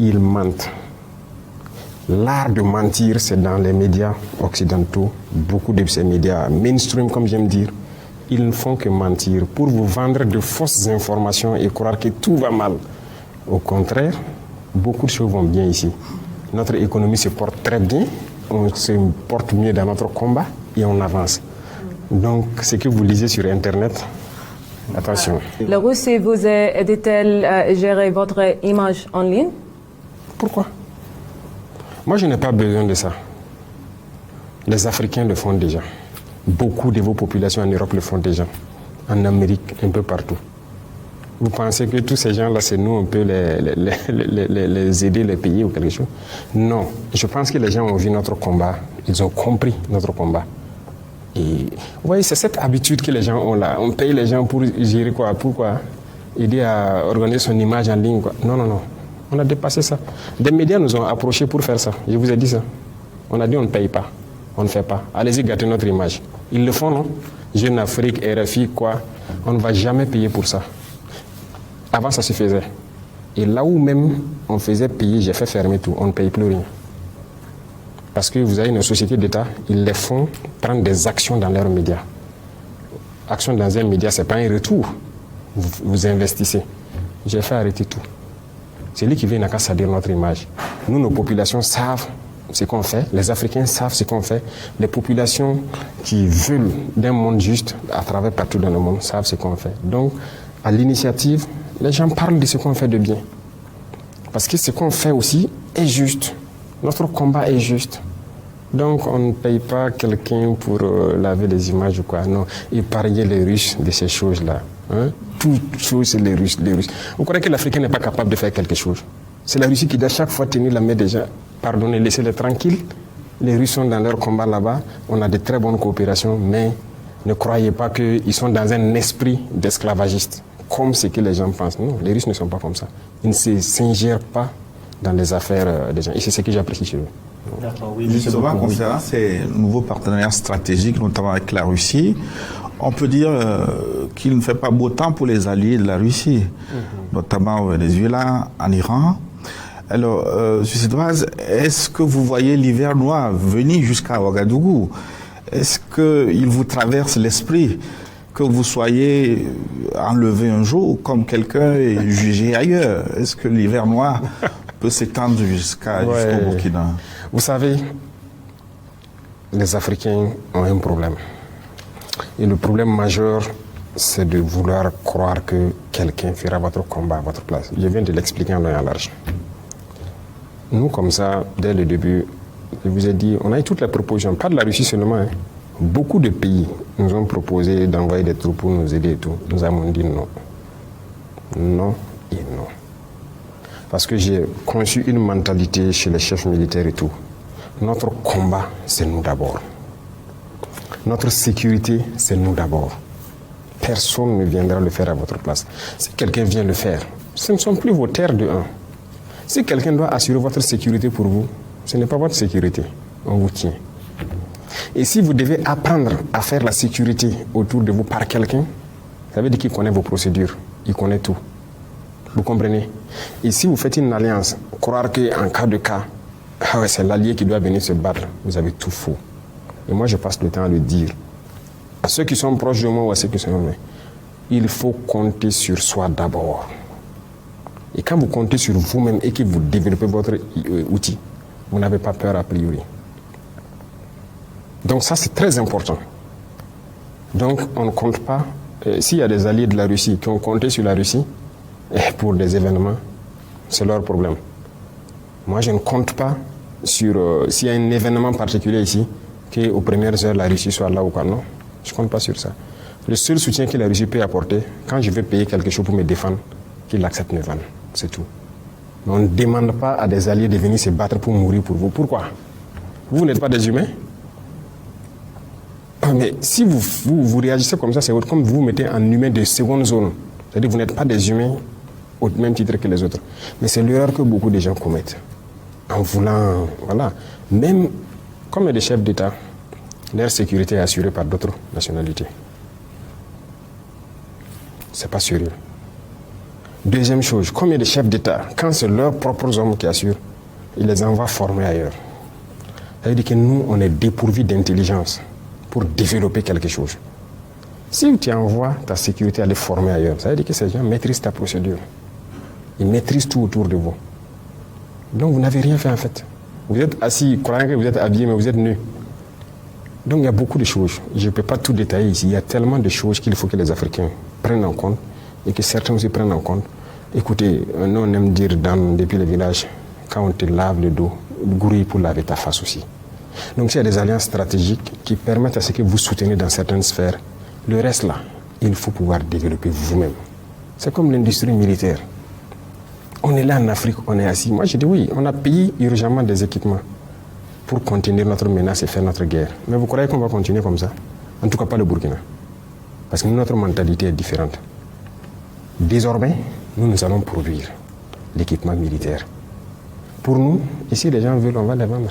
Ils mentent. L'art de mentir, c'est dans les médias occidentaux. Beaucoup de ces médias mainstream, comme j'aime dire, ils ne font que mentir pour vous vendre de fausses informations et croire que tout va mal. Au contraire, beaucoup de choses vont bien ici. Notre économie se porte très bien, on se porte mieux dans notre combat et on avance. Donc, ce que vous lisez sur Internet, attention. La Russie vous aide-t-elle à gérer votre image en ligne? Pourquoi? Moi, je n'ai pas besoin de ça. Les Africains le font déjà. Beaucoup de vos populations en Europe le font déjà. En Amérique, un peu partout. Vous pensez que tous ces gens-là, c'est nous, on peut les aider, les payer ou quelque chose? Non. Je pense que les gens ont vu notre combat. Ils ont compris notre combat. Et vous voyez, c'est cette habitude que les gens ont là. On paye les gens pour gérer quoi? Pourquoi? Aider à organiser son image en ligne, quoi. Non, non, non. On a dépassé ça. Des médias nous ont approchés pour faire ça. Je vous ai dit ça. On a dit on ne paye pas. On ne fait pas. Allez-y gâter notre image. Ils le font, non? Jeune Afrique, RFI, quoi. On ne va jamais payer pour ça. Avant, ça se faisait. Et là où même on faisait payer, j'ai fait fermer tout. On ne paye plus rien. Parce que vous avez une société d'État, ils les font prendre des actions dans leurs médias. Action dans un média, ce n'est pas un retour. Vous investissez. J'ai fait arrêter tout. C'est lui qui vient n'a qu'à salir notre image. Nous, nos populations savent ce qu'on fait. Les Africains savent ce qu'on fait. Les populations qui veulent d'un monde juste, à travers partout dans le monde, savent ce qu'on fait. Donc, à l'initiative, les gens parlent de ce qu'on fait de bien. Parce que ce qu'on fait aussi est juste. Notre combat est juste. Donc, on ne paye pas quelqu'un pour laver les images ou quoi. Non, épargner les Russes de ces choses-là. Hein? Toutes choses, c'est les Russes. Vous croyez que l'Africain n'est pas capable de faire quelque chose? C'est la Russie qui doit chaque fois tenir la main des gens. Pardonnez, laissez-les tranquilles. Les Russes sont dans leur combat là-bas. On a de très bonnes coopérations, mais ne croyez pas qu'ils sont dans un esprit d'esclavagiste, comme ce que les gens pensent. Non, les Russes ne sont pas comme ça. Ils ne s'ingèrent pas dans les affaires des gens. Et c'est ce que j'apprécie chez eux. D'accord, oui, Justement, concernant ces nouveaux partenariats stratégiques, notamment avec la Russie, on peut dire qu'il ne fait pas beau temps pour les alliés de la Russie, notamment au Venezuela, en Iran. Alors, sur cette base, est-ce que vous voyez l'hiver noir venir jusqu'à Ouagadougou? Est-ce qu'il vous traverse l'esprit que vous soyez enlevé un jour comme quelqu'un et jugé ailleurs? Est-ce que l'hiver noir peut s'étendre jusqu'au Burkina? Vous savez, les Africains ont un problème. Et le problème majeur, c'est de vouloir croire que quelqu'un fera votre combat à votre place. Je viens de l'expliquer en long et en large. Nous, comme ça, dès le début, je vous ai dit, on a eu toutes les propositions, pas de la Russie seulement. Hein. Beaucoup de pays nous ont proposé d'envoyer des troupes pour nous aider et tout. Nous avons dit non. Non et non. Parce que j'ai conçu une mentalité chez les chefs militaires et tout. Notre combat, c'est nous d'abord. Notre sécurité, c'est nous d'abord. Personne ne viendra le faire à votre place. Si quelqu'un vient le faire, ce ne sont plus vos terres de un. Si quelqu'un doit assurer votre sécurité pour vous, ce n'est pas votre sécurité. On vous tient. Et si vous devez apprendre à faire la sécurité autour de vous par quelqu'un, ça veut dire qu'il connaît vos procédures. Il connaît tout. Vous comprenez? Et si vous faites une alliance, croire qu'en cas de cas, c'est l'allié qui doit venir se battre, vous avez tout faux. Et moi, je passe le temps à le dire. À ceux qui sont proches de moi ou à ceux qui sont loin, il faut compter sur soi d'abord. Et quand vous comptez sur vous-même et que vous développez votre outil, vous n'avez pas peur a priori. Donc ça, c'est très important. Donc on ne compte pas. S'il y a des alliés de la Russie qui ont compté sur la Russie pour des événements, c'est leur problème. Moi, je ne compte pas sur... s'il y a un événement particulier ici, qu'aux premières heures, la Russie soit là ou quoi. Non, je ne compte pas sur ça. Le seul soutien que la Russie peut apporter, quand je vais payer quelque chose pour me défendre, qu'il accepte mes vannes. C'est tout. Mais on ne demande pas à des alliés de venir se battre pour mourir pour vous. Pourquoi? Vous n'êtes pas des humains? Mais si vous réagissez comme ça, c'est comme vous mettez en humain de seconde zone. C'est-à-dire que vous n'êtes pas des humains au même titre que les autres. Mais c'est l'erreur que beaucoup de gens commettent. En voulant, voilà. Même comme des chefs d'État, leur sécurité est assurée par d'autres nationalités. C'est pas sérieux. Deuxième chose, comme il y a des chefs d'État, quand c'est leurs propres hommes qui assurent, ils les envoient former ailleurs. Ça veut dire que nous, on est dépourvus d'intelligence pour développer quelque chose. Si tu envoies ta sécurité aller former ailleurs, ça veut dire que ces gens maîtrisent ta procédure. Ils maîtrisent tout autour de vous. Donc vous n'avez rien fait en fait. Vous êtes assis, croyant que vous êtes habillé, mais vous êtes nus. Donc il y a beaucoup de choses. Je ne peux pas tout détailler ici. Il y a tellement de choses qu'il faut que les Africains prennent en compte et que certains aussi prennent en compte. Écoutez, nous on aime dire depuis les villages, quand on te lave le dos, grouille pour laver ta face aussi. Donc il y a des alliances stratégiques qui permettent à ce que vous souteniez dans certaines sphères. Le reste là, il faut pouvoir développer vous-même. C'est comme l'industrie militaire. On est là en Afrique, on est assis. Moi je dis oui, on a payé urgemment des équipements pour contenir notre menace et faire notre guerre. Mais vous croyez qu'on va continuer comme ça? En tout cas pas le Burkina. Parce que notre mentalité est différente. Désormais, nous allons produire l'équipement militaire. Pour nous, ici les gens veulent, on va les vendre.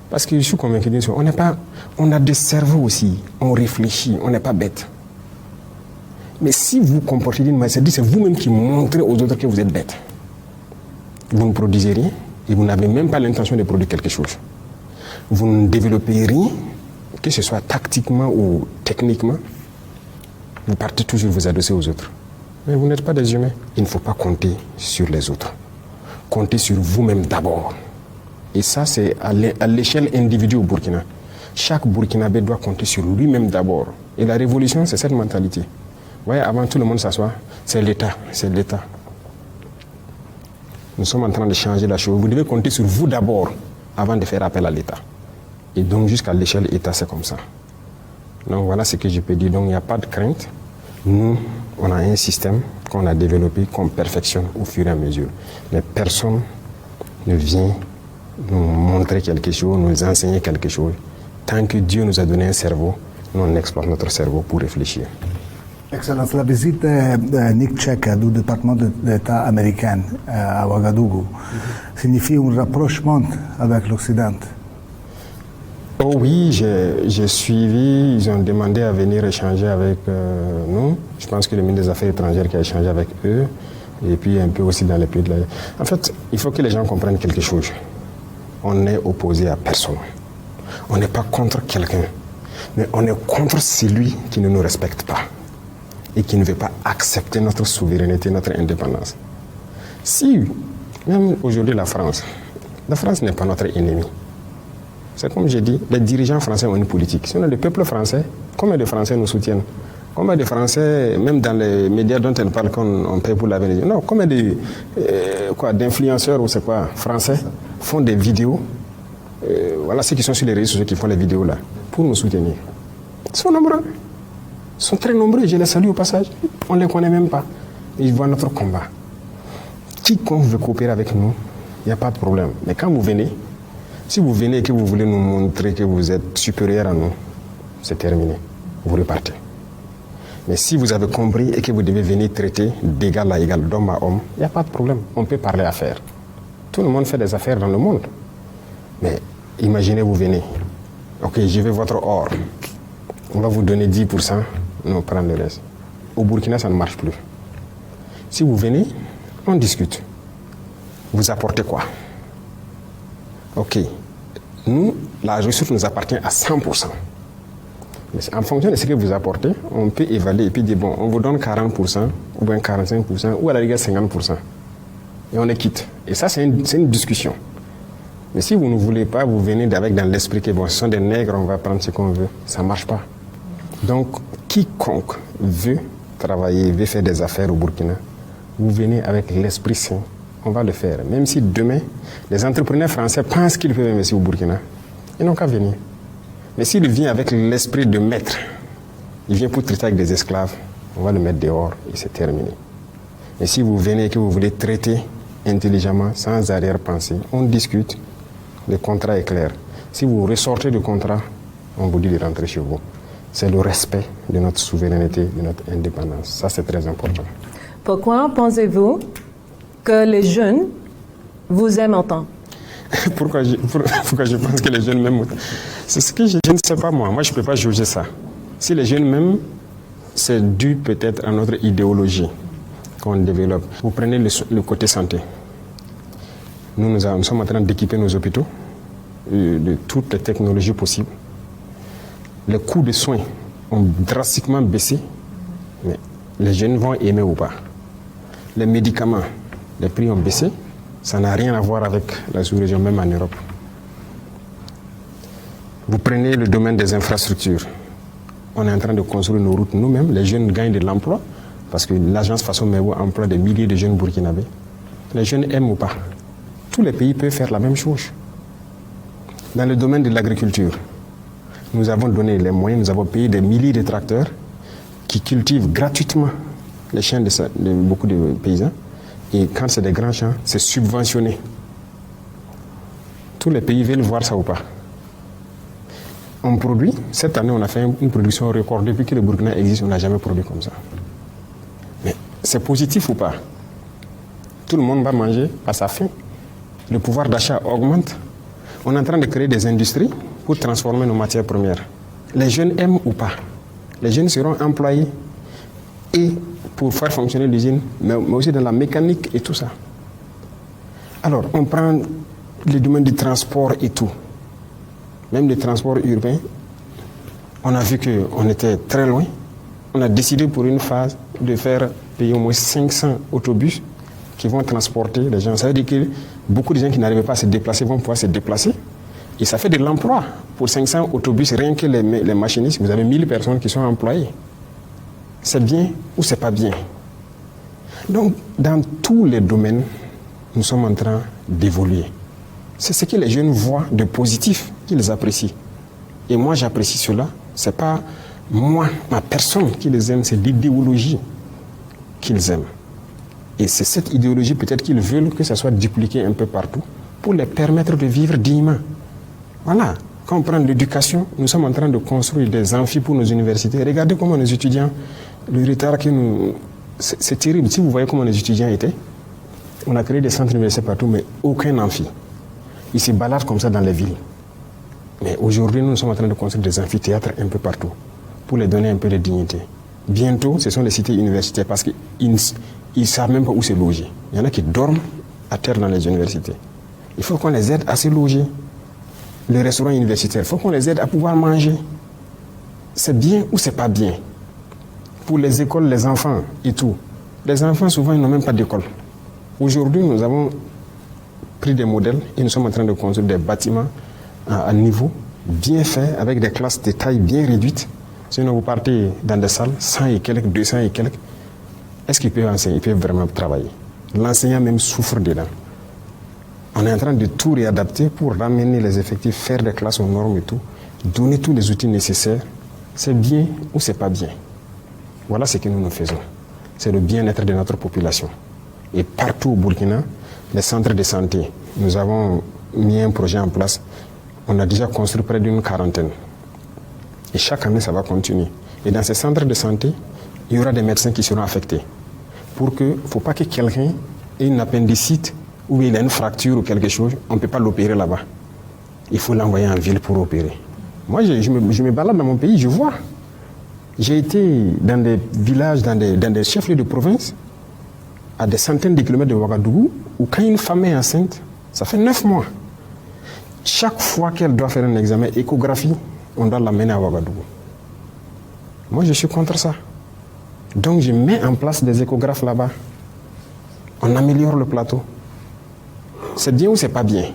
Parce que je suis convaincu d'une chose, on a des cerveaux aussi, on réfléchit, on n'est pas bête. Mais si vous comportez d'une manière, c'est vous-même qui montrez aux autres que vous êtes bête. Vous ne produisez rien et vous n'avez même pas l'intention de produire quelque chose. Vous ne développez rien, que ce soit tactiquement ou techniquement, vous partez toujours vous adosser aux autres. Mais vous n'êtes pas des humains. Il ne faut pas compter sur les autres. Comptez sur vous-même d'abord. Et ça, c'est à l'échelle individuelle au Burkina. Chaque Burkinabé doit compter sur lui-même d'abord. Et la révolution, c'est cette mentalité. Vous voyez, avant tout le monde s'assoit, c'est l'État, c'est l'État. Nous sommes en train de changer la chose. Vous devez compter sur vous d'abord avant de faire appel à l'État. Et donc, jusqu'à l'échelle État, c'est comme ça. Donc, voilà ce que je peux dire. Donc, il n'y a pas de crainte. Nous, on a un système qu'on a développé, qu'on perfectionne au fur et à mesure. Mais personne ne vient nous montrer quelque chose, nous enseigner quelque chose. Tant que Dieu nous a donné un cerveau, nous on exploite notre cerveau pour réfléchir. Excellence, la visite de Nick Cheka du département d'État américain à Ouagadougou signifie un rapprochement avec l'Occident. Oh oui, j'ai suivi, ils ont demandé à venir échanger avec nous. Je pense que le ministre des Affaires étrangères qui a échangé avec eux, et puis un peu aussi dans les pays de la... En fait, il faut que les gens comprennent quelque chose. On n'est opposé à personne. On n'est pas contre quelqu'un, mais on est contre celui qui ne nous respecte pas et qui ne veut pas accepter notre souveraineté, notre indépendance. Si, même aujourd'hui la France n'est pas notre ennemi. C'est comme j'ai dit, les dirigeants français ont une politique. Sinon, le peuple français, combien de Français nous soutiennent? Combien de Français, même dans les médias dont elle parle qu'on paye pour laver les yeux? Non, combien d'influenceurs ou c'est quoi, français, font des vidéos, voilà ceux qui sont sur les réseaux sociaux qui font les vidéos là, pour nous soutenir. Ils sont nombreux. Ils sont très nombreux, je les salue au passage. On ne les connaît même pas. Ils voient notre combat. Quiconque veut coopérer avec nous, il n'y a pas de problème. Mais quand vous venez, si vous venez et que vous voulez nous montrer que vous êtes supérieur à nous, c'est terminé. Vous repartez. Mais si vous avez compris et que vous devez venir traiter d'égal à égal, d'homme à homme, il n'y a pas de problème. On peut parler affaires. Tout le monde fait des affaires dans le monde. Mais imaginez, vous venez. Ok, je veux votre or. On va vous donner 10%, nous prendre le reste. Au Burkina, ça ne marche plus. Si vous venez, on discute. Vous apportez quoi? Ok, nous, la ressource nous appartient à 100%. Mais en fonction de ce que vous apportez, on peut évaluer et puis dire, bon, on vous donne 40%, ou bien 45%, ou à la rigueur 50%. Et on les quitte. Et ça, c'est une discussion. Mais si vous ne voulez pas, vous venez avec dans l'esprit que bon, ce sont des nègres, on va prendre ce qu'on veut. Ça ne marche pas. Donc, quiconque veut travailler, veut faire des affaires au Burkina, vous venez avec l'esprit sain. On va le faire. Même si demain, les entrepreneurs français pensent qu'ils peuvent investir au Burkina, ils n'ont qu'à venir. Mais s'il vient avec l'esprit de maître, il vient pour traiter avec des esclaves, on va le mettre dehors et c'est terminé. Et si vous venez et que vous voulez traiter intelligemment, sans arrière-pensée, on discute, le contrat est clair. Si vous ressortez du contrat, on vous dit de rentrer chez vous. C'est le respect de notre souveraineté, de notre indépendance. Ça, c'est très important. Pourquoi pensez-vous que les jeunes vous aiment autant? Pourquoi je pense que les jeunes m'aiment autant? C'est ce que je ne sais pas moi. Moi, je ne peux pas juger ça. Si les jeunes m'aiment, c'est dû peut-être à notre idéologie qu'on développe. Vous prenez le côté santé. Nous sommes en train d'équiper nos hôpitaux de toutes les technologies possibles. Les coûts de soins ont drastiquement baissé, mais les jeunes vont aimer ou pas. Les médicaments, les prix ont baissé, ça n'a rien à voir avec la sous-région, même en Europe. Vous prenez le domaine des infrastructures. On est en train de construire nos routes nous-mêmes. Les jeunes gagnent de l'emploi, parce que l'agence Faso Mewo emploie des milliers de jeunes burkinabés. Les jeunes aiment ou pas. Tous les pays peuvent faire la même chose. Dans le domaine de l'agriculture, nous avons donné les moyens, nous avons payé des milliers de tracteurs qui cultivent gratuitement les champs de beaucoup de paysans. Et quand c'est des grands champs, c'est subventionné. Tous les pays veulent voir ça ou pas. On produit, cette année on a fait une production record. Depuis que le Burkina existe, on n'a jamais produit comme ça. Mais c'est positif ou pas? Tout le monde va manger à sa faim. Le pouvoir d'achat augmente. On est en train de créer des industries pour transformer nos matières premières. Les jeunes aiment ou pas? Les jeunes seront employés et pour faire fonctionner l'usine, mais aussi dans la mécanique et tout ça. Alors, on prend les domaines du transport et tout. Même le transport urbain, on a vu qu'on était très loin. On a décidé pour une phase de faire payer au moins 500 autobus qui vont transporter les gens. Ça veut dire que beaucoup de gens qui n'arrivaient pas à se déplacer vont pouvoir se déplacer. Et ça fait de l'emploi. Pour 500 autobus, rien que les machinistes, vous avez 1000 personnes qui sont employées. C'est bien ou c'est pas bien? Donc, dans tous les domaines, nous sommes en train d'évoluer. C'est ce que les jeunes voient de positif qu'ils apprécient. Et moi, j'apprécie cela. Ce n'est pas moi, ma personne qui les aime, c'est l'idéologie qu'ils aiment. Et c'est cette idéologie peut-être qu'ils veulent que ça soit dupliqué un peu partout pour les permettre de vivre dignement. Voilà. Quand on prend l'éducation, nous sommes en train de construire des amphis pour nos universités. Regardez comment nos étudiants, le retard que nous... C'est terrible. Si vous voyez comment les étudiants étaient, on a créé des centres universitaires partout, mais aucun amphi. Ils se baladent comme ça dans les villes. Mais aujourd'hui, nous sommes en train de construire des amphithéâtres un peu partout pour les donner un peu de dignité. Bientôt, ce sont les cités universitaires parce qu'ils ne savent même pas où se loger. Il y en a qui dorment à terre dans les universités. Il faut qu'on les aide à se loger. Les restaurants universitaires, il faut qu'on les aide à pouvoir manger. C'est bien ou c'est pas bien? Pour les écoles, les enfants et tout. Les enfants, souvent, ils n'ont même pas d'école. Aujourd'hui, nous avons pris des modèles et nous sommes en train de construire des bâtiments à niveau, bien faits, avec des classes de taille bien réduites. Sinon, vous partez dans des salles, 100 et quelques, 200 et quelques. Est-ce qu'ils peuvent enseigner? Ils peuvent vraiment travailler. L'enseignant même souffre dedans. On est en train de tout réadapter pour ramener les effectifs, faire des classes aux normes et tout, donner tous les outils nécessaires. C'est bien ou c'est pas bien? Voilà ce que nous faisons. C'est le bien-être de notre population. Et partout au Burkina, les centres de santé, nous avons mis un projet en place. On a déjà construit près d'une quarantaine. Et chaque année, ça va continuer. Et dans ces centres de santé, il y aura des médecins qui seront affectés. Pour que, il ne faut pas que quelqu'un ait une appendicite ou il a une fracture ou quelque chose, on ne peut pas l'opérer là-bas. Il faut l'envoyer en ville pour opérer. Moi, je me balade dans mon pays, je vois. J'ai été dans des villages, dans des chefs-lieux de province, à des centaines de kilomètres de Ouagadougou, où quand une femme est enceinte, ça fait 9 mois. Chaque fois qu'elle doit faire un examen échographie, on doit l'amener à Ouagadougou. Moi, je suis contre ça. Donc, je mets en place des échographes là-bas. On améliore le plateau. C'est bien ou c'est pas bien?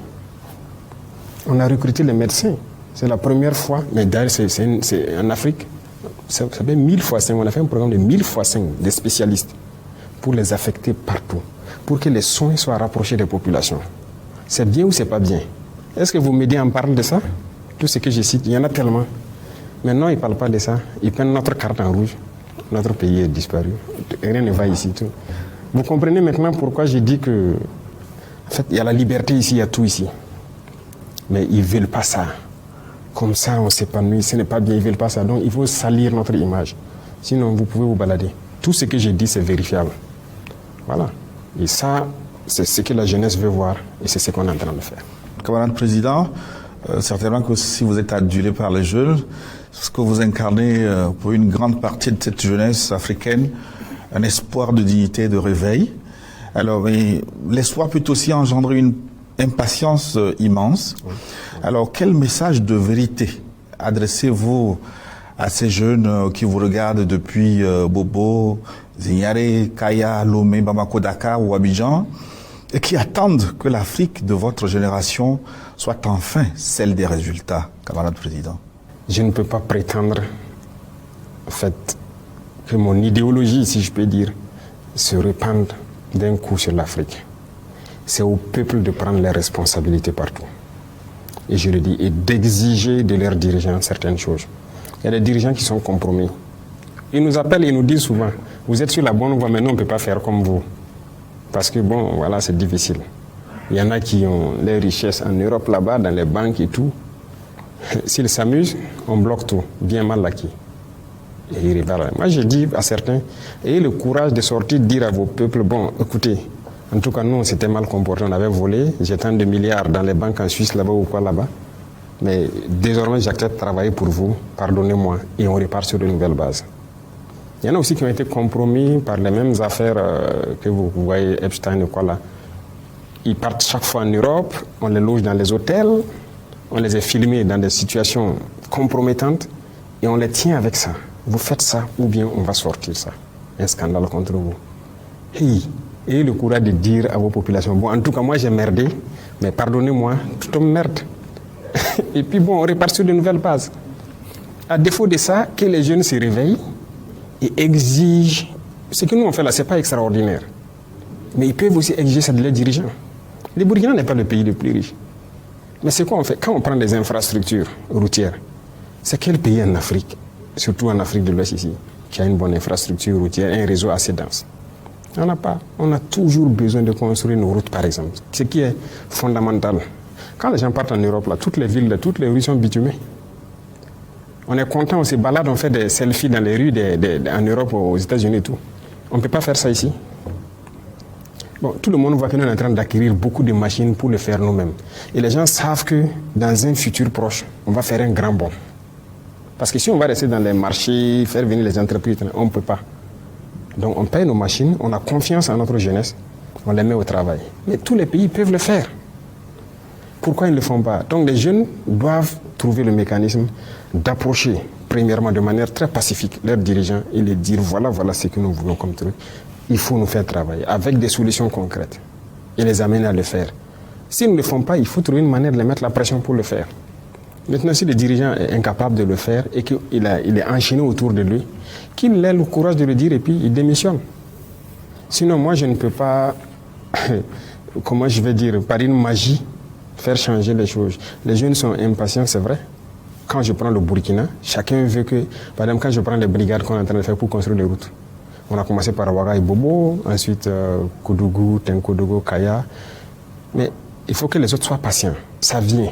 On a recruté les médecins. C'est la première fois, mais d'ailleurs, c'est en Afrique, ça fait 1000 fois 5. On a fait un programme de 1000 fois 5 des spécialistes pour les affecter partout, pour que les soins soient rapprochés des populations. C'est bien ou c'est pas bien? Est-ce que vos médias en parlent de ça? Tout ce que je cite, il y en a tellement. Maintenant, ils ne parlent pas de ça. Ils prennent notre carte en rouge. Notre pays est disparu. Rien ne va ici. Tout. Vous comprenez maintenant pourquoi je dis que, en fait, il y a la liberté ici, il y a tout ici. Mais ils ne veulent pas ça. Comme ça, on s'épanouit. Ce n'est pas bien, ils ne veulent pas ça. Donc, il faut salir notre image. Sinon, vous pouvez vous balader. Tout ce que je dis, c'est vérifiable. Voilà. Et ça, c'est ce que la jeunesse veut voir. Et c'est ce qu'on est en train de faire. Camarade président, certainement que si vous êtes adulé par les jeunes, ce que vous incarnez pour une grande partie de cette jeunesse africaine, un espoir de dignité, de réveil. Alors, l'espoir peut aussi engendrer une impatience immense. Alors, quel message de vérité adressez-vous à ces jeunes qui vous regardent depuis Bobo, Zignare, Kaya, Lomé, Bamako, Dakar ou Abidjan et qui attendent que l'Afrique de votre génération soit enfin celle des résultats, camarade président? Je ne peux pas prétendre, en fait, que mon idéologie, si je peux dire, se répande d'un coup sur l'Afrique. C'est au peuple de prendre les responsabilités partout. Et je le dis, et d'exiger de leurs dirigeants certaines choses. Il y a des dirigeants qui sont compromis. Ils nous appellent et nous disent souvent, vous êtes sur la bonne voie, mais nous, on ne peut pas faire comme vous. Parce que bon, voilà, c'est difficile. Il y en a qui ont les richesses en Europe là-bas, dans les banques et tout. S'ils s'amusent, on bloque tout, bien mal acquis. Et ils rivalent. Moi, je dis à certains, ayez le courage de sortir, de dire à vos peuples, bon, écoutez, en tout cas, nous, on s'était mal comporté, on avait volé, j'ai tant de milliards dans les banques en Suisse, là-bas ou quoi, là-bas. Mais désormais, j'accepte de travailler pour vous, pardonnez-moi, et on repart sur de nouvelles bases. Il y en a aussi qui ont été compromis par les mêmes affaires que vous voyez, Epstein et quoi là. Ils partent chaque fois en Europe, on les loge dans les hôtels, on les a filmés dans des situations compromettantes et on les tient avec ça. Vous faites ça ou bien on va sortir ça. Un scandale contre vous. Hey, ayez le courage de dire à vos populations, bon, en tout cas, moi j'ai merdé, mais pardonnez-moi, tout homme merde. Et puis bon, on repart sur de nouvelles bases. À défaut de ça, que les jeunes se réveillent et exigent. Ce que nous on fait là, ce n'est pas extraordinaire. Mais ils peuvent aussi exiger ça de leurs dirigeants. Le Burkina n'est pas le pays le plus riche. Mais c'est quoi on fait? Quand on prend des infrastructures routières, c'est quel pays en Afrique, surtout en Afrique de l'Ouest ici, qui a une bonne infrastructure routière, un réseau assez dense? On n'a pas. On a toujours besoin de construire nos routes, par exemple. Ce qui est fondamental. Quand les gens partent en Europe, là, toutes les villes, toutes les rues sont bitumées. On est content, on se balade, on fait des selfies dans les rues en Europe, aux États-Unis et tout. On ne peut pas faire ça ici. Bon, tout le monde voit que nous sommes en train d'acquérir beaucoup de machines pour le faire nous-mêmes. Et les gens savent que dans un futur proche, on va faire un grand bond. Parce que si on va rester dans les marchés, faire venir les entreprises, on ne peut pas. Donc on paye nos machines, on a confiance en notre jeunesse, on les met au travail. Mais tous les pays peuvent le faire. Pourquoi ils ne le font pas? Donc les jeunes doivent trouver le mécanisme d'approcher, premièrement de manière très pacifique, leurs dirigeants et les dire voilà ce que nous voulons comme truc. Il faut nous faire travailler avec des solutions concrètes et les amener à le faire. S'ils ne le font pas, il faut trouver une manière de les mettre la pression pour le faire. Maintenant, si le dirigeant est incapable de le faire et qu'il est enchaîné autour de lui, qu'il ait le courage de le dire et puis il démissionne. Sinon, moi, je ne peux pas, comment je vais dire, par une magie, faire changer les choses. Les jeunes sont impatients, c'est vrai. Quand je prends le Burkina, chacun veut que, par exemple, quand je prends les brigades qu'on est en train de faire pour construire les routes, on a commencé par Ouaga et Bobo, ensuite Koudougou, Tenkodogo, Kaya. Mais il faut que les autres soient patients. Ça vient.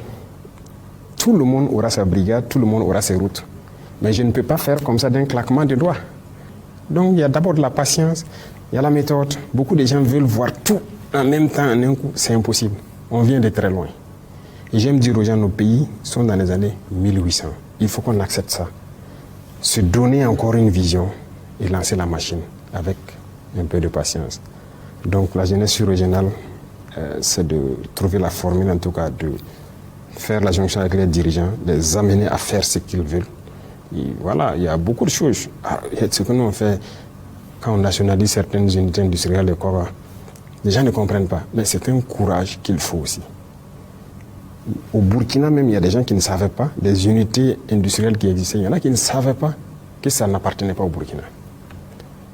Tout le monde aura sa brigade, tout le monde aura ses routes. Mais je ne peux pas faire comme ça d'un claquement de doigts. Donc il y a d'abord de la patience, il y a la méthode. Beaucoup de gens veulent voir tout en même temps, en un coup. C'est impossible. On vient de très loin. Et j'aime dire aux gens, nos pays sont dans les années 1800. Il faut qu'on accepte ça. Se donner encore une vision et lancer la machine avec un peu de patience. Donc la jeunesse sur-régionale, c'est de trouver la formule, en tout cas, de faire la jonction avec les dirigeants, les amener à faire ce qu'ils veulent. Et voilà, il y a beaucoup de choses. Ce que nous on fait quand on nationalise certaines unités industrielles, les gens ne comprennent pas. Mais c'est un courage qu'il faut aussi. Au Burkina même, il y a des gens qui ne savaient pas, des unités industrielles qui existaient, il y en a qui ne savaient pas que ça n'appartenait pas au Burkina.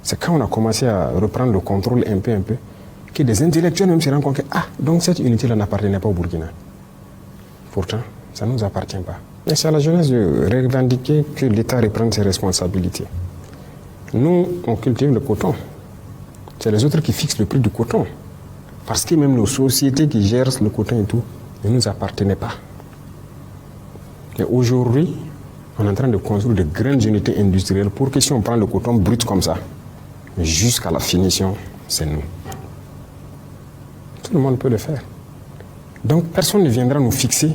C'est quand on a commencé à reprendre le contrôle un peu, que des intellectuels même se rendent compte que, donc cette unité-là n'appartenait pas au Burkina. Pourtant, ça ne nous appartient pas. Et c'est à la jeunesse de revendiquer que l'État reprenne ses responsabilités. Nous, on cultive le coton. C'est les autres qui fixent le prix du coton. Parce que même nos sociétés qui gèrent le coton et tout, ne nous appartenaient pas. Et aujourd'hui, on est en train de construire de grandes unités industrielles pour que si on prend le coton brut comme ça, jusqu'à la finition, c'est nous. Tout le monde peut le faire. Donc personne ne viendra nous fixer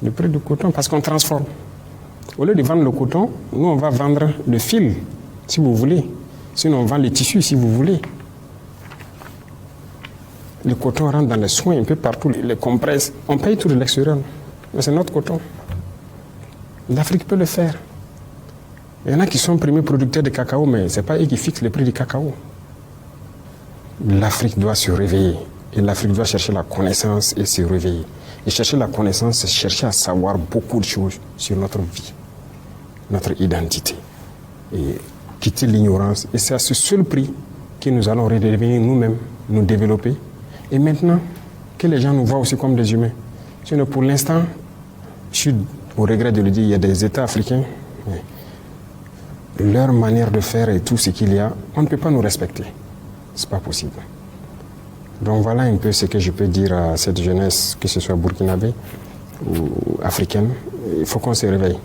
le prix du coton parce qu'on transforme. Au lieu de vendre le coton, nous on va vendre le fil, si vous voulez. Sinon on vend les tissus, si vous voulez. Le coton rentre dans les soins un peu partout, les compresses. On paye tout de l'extérieur, mais c'est notre coton. L'Afrique peut le faire. Il y en a qui sont premiers producteurs de cacao, mais ce n'est pas eux qui fixent le prix du cacao. L'Afrique doit se réveiller. Et l'Afrique doit chercher la connaissance et se réveiller. Et chercher la connaissance, c'est chercher à savoir beaucoup de choses sur notre vie, notre identité. Et quitter l'ignorance. Et c'est à ce seul prix que nous allons redevenir nous-mêmes, nous développer. Et maintenant, que les gens nous voient aussi comme des humains. Sinon, pour l'instant, je suis au regret de le dire, il y a des États africains, leur manière de faire et tout ce qu'il y a, on ne peut pas nous respecter. C'est pas possible. Donc voilà un peu ce que je peux dire à cette jeunesse, que ce soit burkinabé ou africaine. Il faut qu'on se réveille.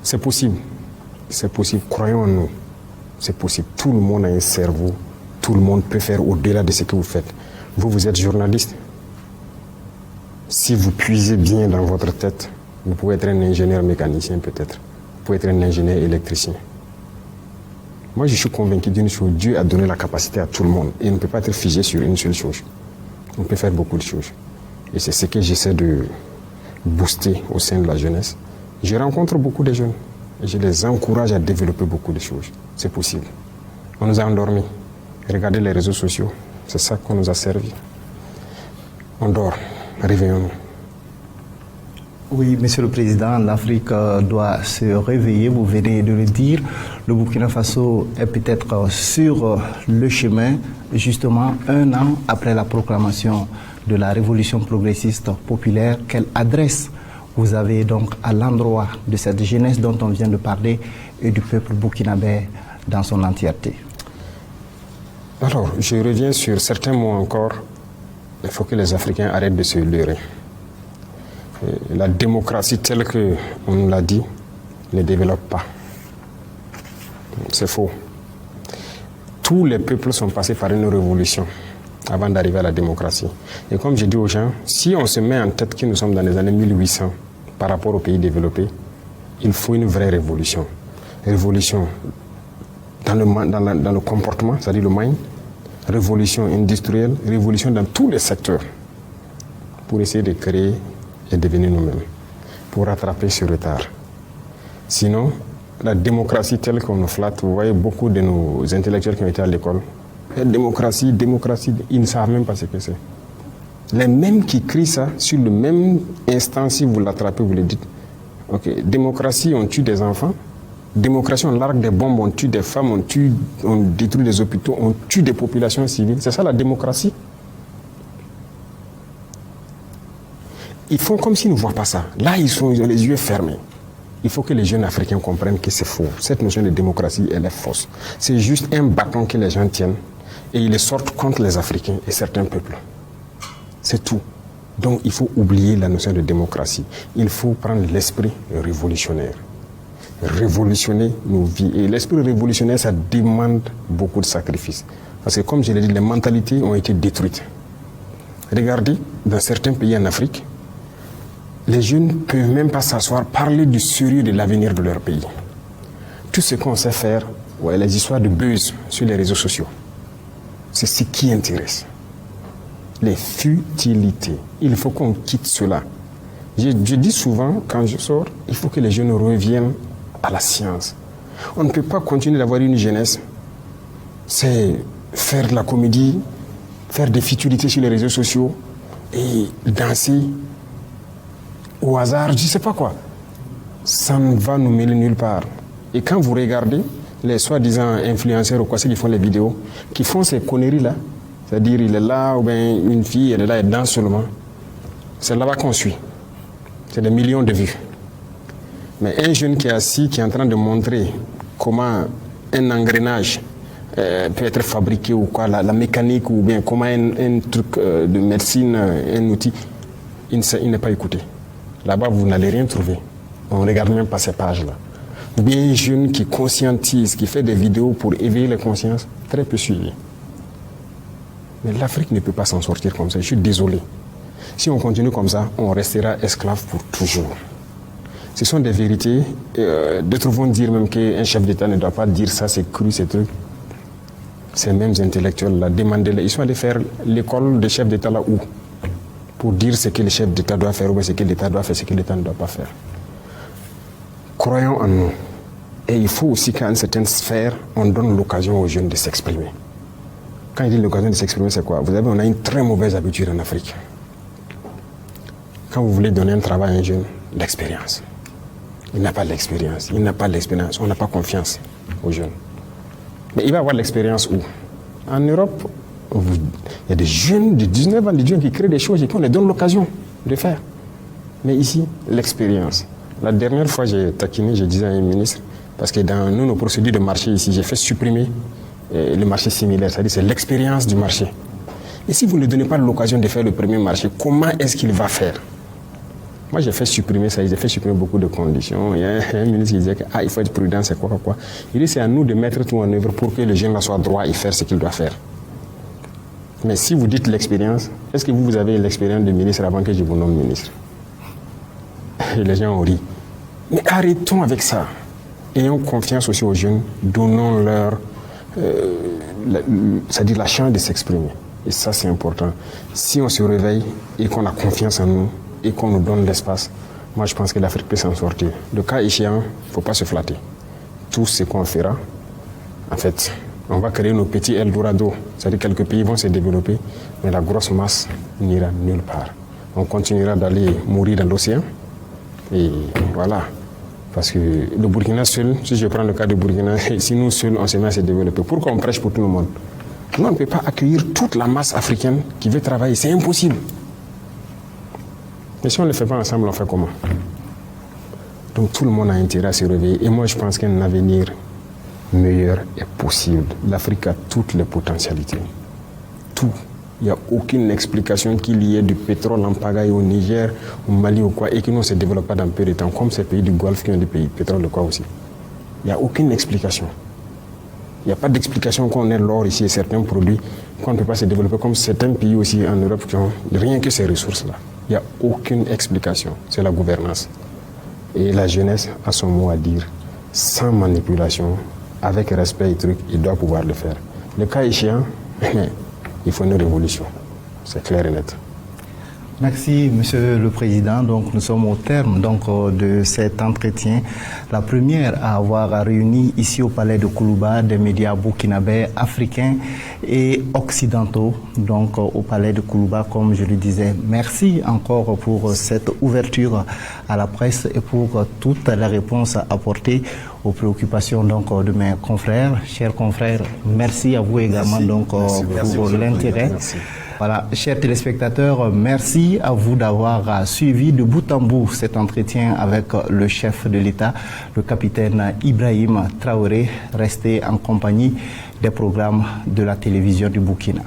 C'est possible. C'est possible. Croyons en nous. C'est possible. Tout le monde a un cerveau. Tout le monde peut faire au-delà de ce que vous faites. Vous êtes journaliste. Si vous puisez bien dans votre tête, vous pouvez être un ingénieur mécanicien peut-être. Vous pouvez être un ingénieur électricien. Moi, je suis convaincu d'une chose. Dieu a donné la capacité à tout le monde. Et il ne peut pas être figé sur une seule chose. On peut faire beaucoup de choses. Et c'est ce que j'essaie de booster au sein de la jeunesse. Je rencontre beaucoup de jeunes. Et je les encourage à développer beaucoup de choses. C'est possible. On nous a endormis. Regardez les réseaux sociaux. C'est ça qu'on nous a servi. On dort. Réveillons-nous. Oui, Monsieur le Président, l'Afrique doit se réveiller, vous venez de le dire. Le Burkina Faso est peut-être sur le chemin, justement, 1 an après la proclamation de la révolution progressiste populaire. Quelle adresse vous avez donc à l'endroit de cette jeunesse dont on vient de parler et du peuple burkinabé dans son entièreté? Alors, je reviens sur certains mots encore. Il faut que les Africains arrêtent de se leurrer. La démocratie telle qu'on nous l'a dit ne développe pas. C'est faux. Tous les peuples sont passés par une révolution avant d'arriver à la démocratie. Et comme je dis aux gens, si on se met en tête que nous sommes dans les années 1800 par rapport aux pays développés, il faut une vraie révolution. Révolution dans le comportement, c'est-à-dire le mind, révolution industrielle, révolution dans tous les secteurs pour essayer de créer et devenir nous-mêmes, pour rattraper ce retard. Sinon, la démocratie telle qu'on nous flatte, vous voyez beaucoup de nos intellectuels qui ont été à l'école, démocratie, démocratie, ils ne savent même pas ce que c'est. Les mêmes qui crient ça, sur le même instant, si vous l'attrapez, vous le dites, ok, démocratie, on tue des enfants, démocratie, on largue des bombes, on tue des femmes, on détruit des hôpitaux, on tue des populations civiles, c'est ça la démocratie? Ils font comme s'ils ne voient pas ça. Là, ils ont les yeux fermés. Il faut que les jeunes Africains comprennent que c'est faux. Cette notion de démocratie, elle est fausse. C'est juste un bâton que les gens tiennent et ils le sortent contre les Africains et certains peuples. C'est tout. Donc, il faut oublier la notion de démocratie. Il faut prendre l'esprit révolutionnaire. Révolutionner nos vies. Et l'esprit révolutionnaire, ça demande beaucoup de sacrifices. Parce que, comme je l'ai dit, les mentalités ont été détruites. Regardez, dans certains pays en Afrique, les jeunes ne peuvent même pas s'asseoir, parler du sérieux de l'avenir de leur pays. Tout ce qu'on sait faire, ouais, les histoires de buzz sur les réseaux sociaux, c'est ce qui intéresse. Les futilités. Il faut qu'on quitte cela. Je dis souvent, quand je sors, il faut que les jeunes reviennent à la science. On ne peut pas continuer d'avoir une jeunesse, c'est faire de la comédie, faire des futilités sur les réseaux sociaux et danser au hasard, je ne sais pas quoi. Ça ne va nous mener nulle part. Et quand vous regardez les soi-disant influenceurs ou quoi, ceux qui font les vidéos, qui font ces conneries-là, c'est-à-dire il est là, ou bien une fille, elle est là, elle danse seulement, c'est là-bas qu'on suit. C'est des millions de vues. Mais un jeune qui est assis, qui est en train de montrer comment un engrenage peut être fabriqué ou quoi, la mécanique ou bien comment un truc de médecine, un outil, il n'est pas écouté. Là-bas, vous n'allez rien trouver. On ne regarde même pas ces pages-là. Ou bien un jeune qui conscientise, qui fait des vidéos pour éveiller les consciences, très peu suivi. Mais l'Afrique ne peut pas s'en sortir comme ça. Je suis désolé. Si on continue comme ça, on restera esclave pour toujours. Ce sont des vérités. D'autres vont dire même qu'un chef d'État ne doit pas dire ça, c'est cru, ces trucs. Ces mêmes intellectuels-là, demandez-les. Ils sont allés faire l'école des chefs d'État là où? Pour dire ce que le chef d'État doit faire, ou ce que l'État doit faire, ce que l'État ne doit pas faire. Croyons en nous. Et il faut aussi qu'à une certaine sphère, on donne l'occasion aux jeunes de s'exprimer. Quand il dit l'occasion de s'exprimer, c'est quoi? On a une très mauvaise habitude en Afrique. Quand vous voulez donner un travail à un jeune, l'expérience. Il n'a pas l'expérience. Il n'a pas l'expérience. On n'a pas confiance aux jeunes. Mais il va avoir l'expérience où? En Europe, il y a des jeunes de 19 ans, des jeunes qui créent des choses et qu'on leur donne l'occasion de faire. Mais ici, l'expérience. La dernière fois, j'ai taquiné, je disais à un ministre, parce que dans nos procédures de marché ici, j'ai fait supprimer le marché similaire, c'est-à-dire c'est l'expérience du marché. Et si vous ne donnez pas l'occasion de faire le premier marché, comment est-ce qu'il va faire? Moi, j'ai fait supprimer ça, j'ai fait supprimer beaucoup de conditions. Il y a un ministre qui disait qu'il faut être prudent, c'est quoi. Il dit c'est à nous de mettre tout en œuvre pour que le jeune soit droit et faire ce qu'il doit faire. Mais si vous dites l'expérience, est-ce que vous avez l'expérience de ministre avant que je vous nomme ministre? Et les gens ont ri. Mais arrêtons avec ça. Ayons confiance aussi aux jeunes, donnons-leur c'est-à-dire la chance de s'exprimer. Et ça, c'est important. Si on se réveille et qu'on a confiance en nous et qu'on nous donne l'espace, moi, je pense que l'Afrique peut s'en sortir. Le cas échéant, il ne faut pas se flatter. Tout ce qu'on fera, en fait, on va créer nos petits Eldorado. C'est-à-dire que quelques pays vont se développer, mais la grosse masse n'ira nulle part. On continuera d'aller mourir dans l'océan. Et voilà. Parce que le Burkina seul, si je prends le cas du Burkina, si nous seuls, on se met à se développer, pourquoi on prêche pour tout le monde? Nous, on ne peut pas accueillir toute la masse africaine qui veut travailler. C'est impossible. Mais si on ne le fait pas ensemble, on fait comment? Donc tout le monde a intérêt à se réveiller. Et moi, je pense qu'un avenir meilleur est possible. L'Afrique a toutes les potentialités. Tout. Il n'y a aucune explication qu'il y ait du pétrole en pagaille au Niger, au Mali ou quoi, et que nous ne se développe pas dans peu de temps, comme ces pays du Golfe qui ont des pays pétrole de quoi aussi. Il n'y a aucune explication. Il n'y a pas d'explication qu'on ait l'or ici et certains produits qu'on ne peut pas se développer, comme certains pays aussi en Europe qui ont rien que ces ressources-là. Il n'y a aucune explication. C'est la gouvernance. Et la jeunesse a son mot à dire, sans manipulation, avec respect et trucs, il doit pouvoir le faire. Le cas échéant, il faut une révolution. C'est clair et net. Merci, Monsieur le Président. Donc, nous sommes au terme de cet entretien. La première à avoir réuni ici au Palais de Koulouba des médias burkinabés, africains et occidentaux. Donc, au Palais de Koulouba, comme je le disais. Merci encore pour cette ouverture à la presse et pour toutes les réponses apportées aux préoccupations de mes confrères. Chers confrères, merci à vous également pour l'intérêt. Voilà, chers téléspectateurs, merci à vous d'avoir suivi de bout en bout cet entretien avec le chef de l'État, le capitaine Ibrahim Traoré. Restez en compagnie des programmes de la télévision du Burkina.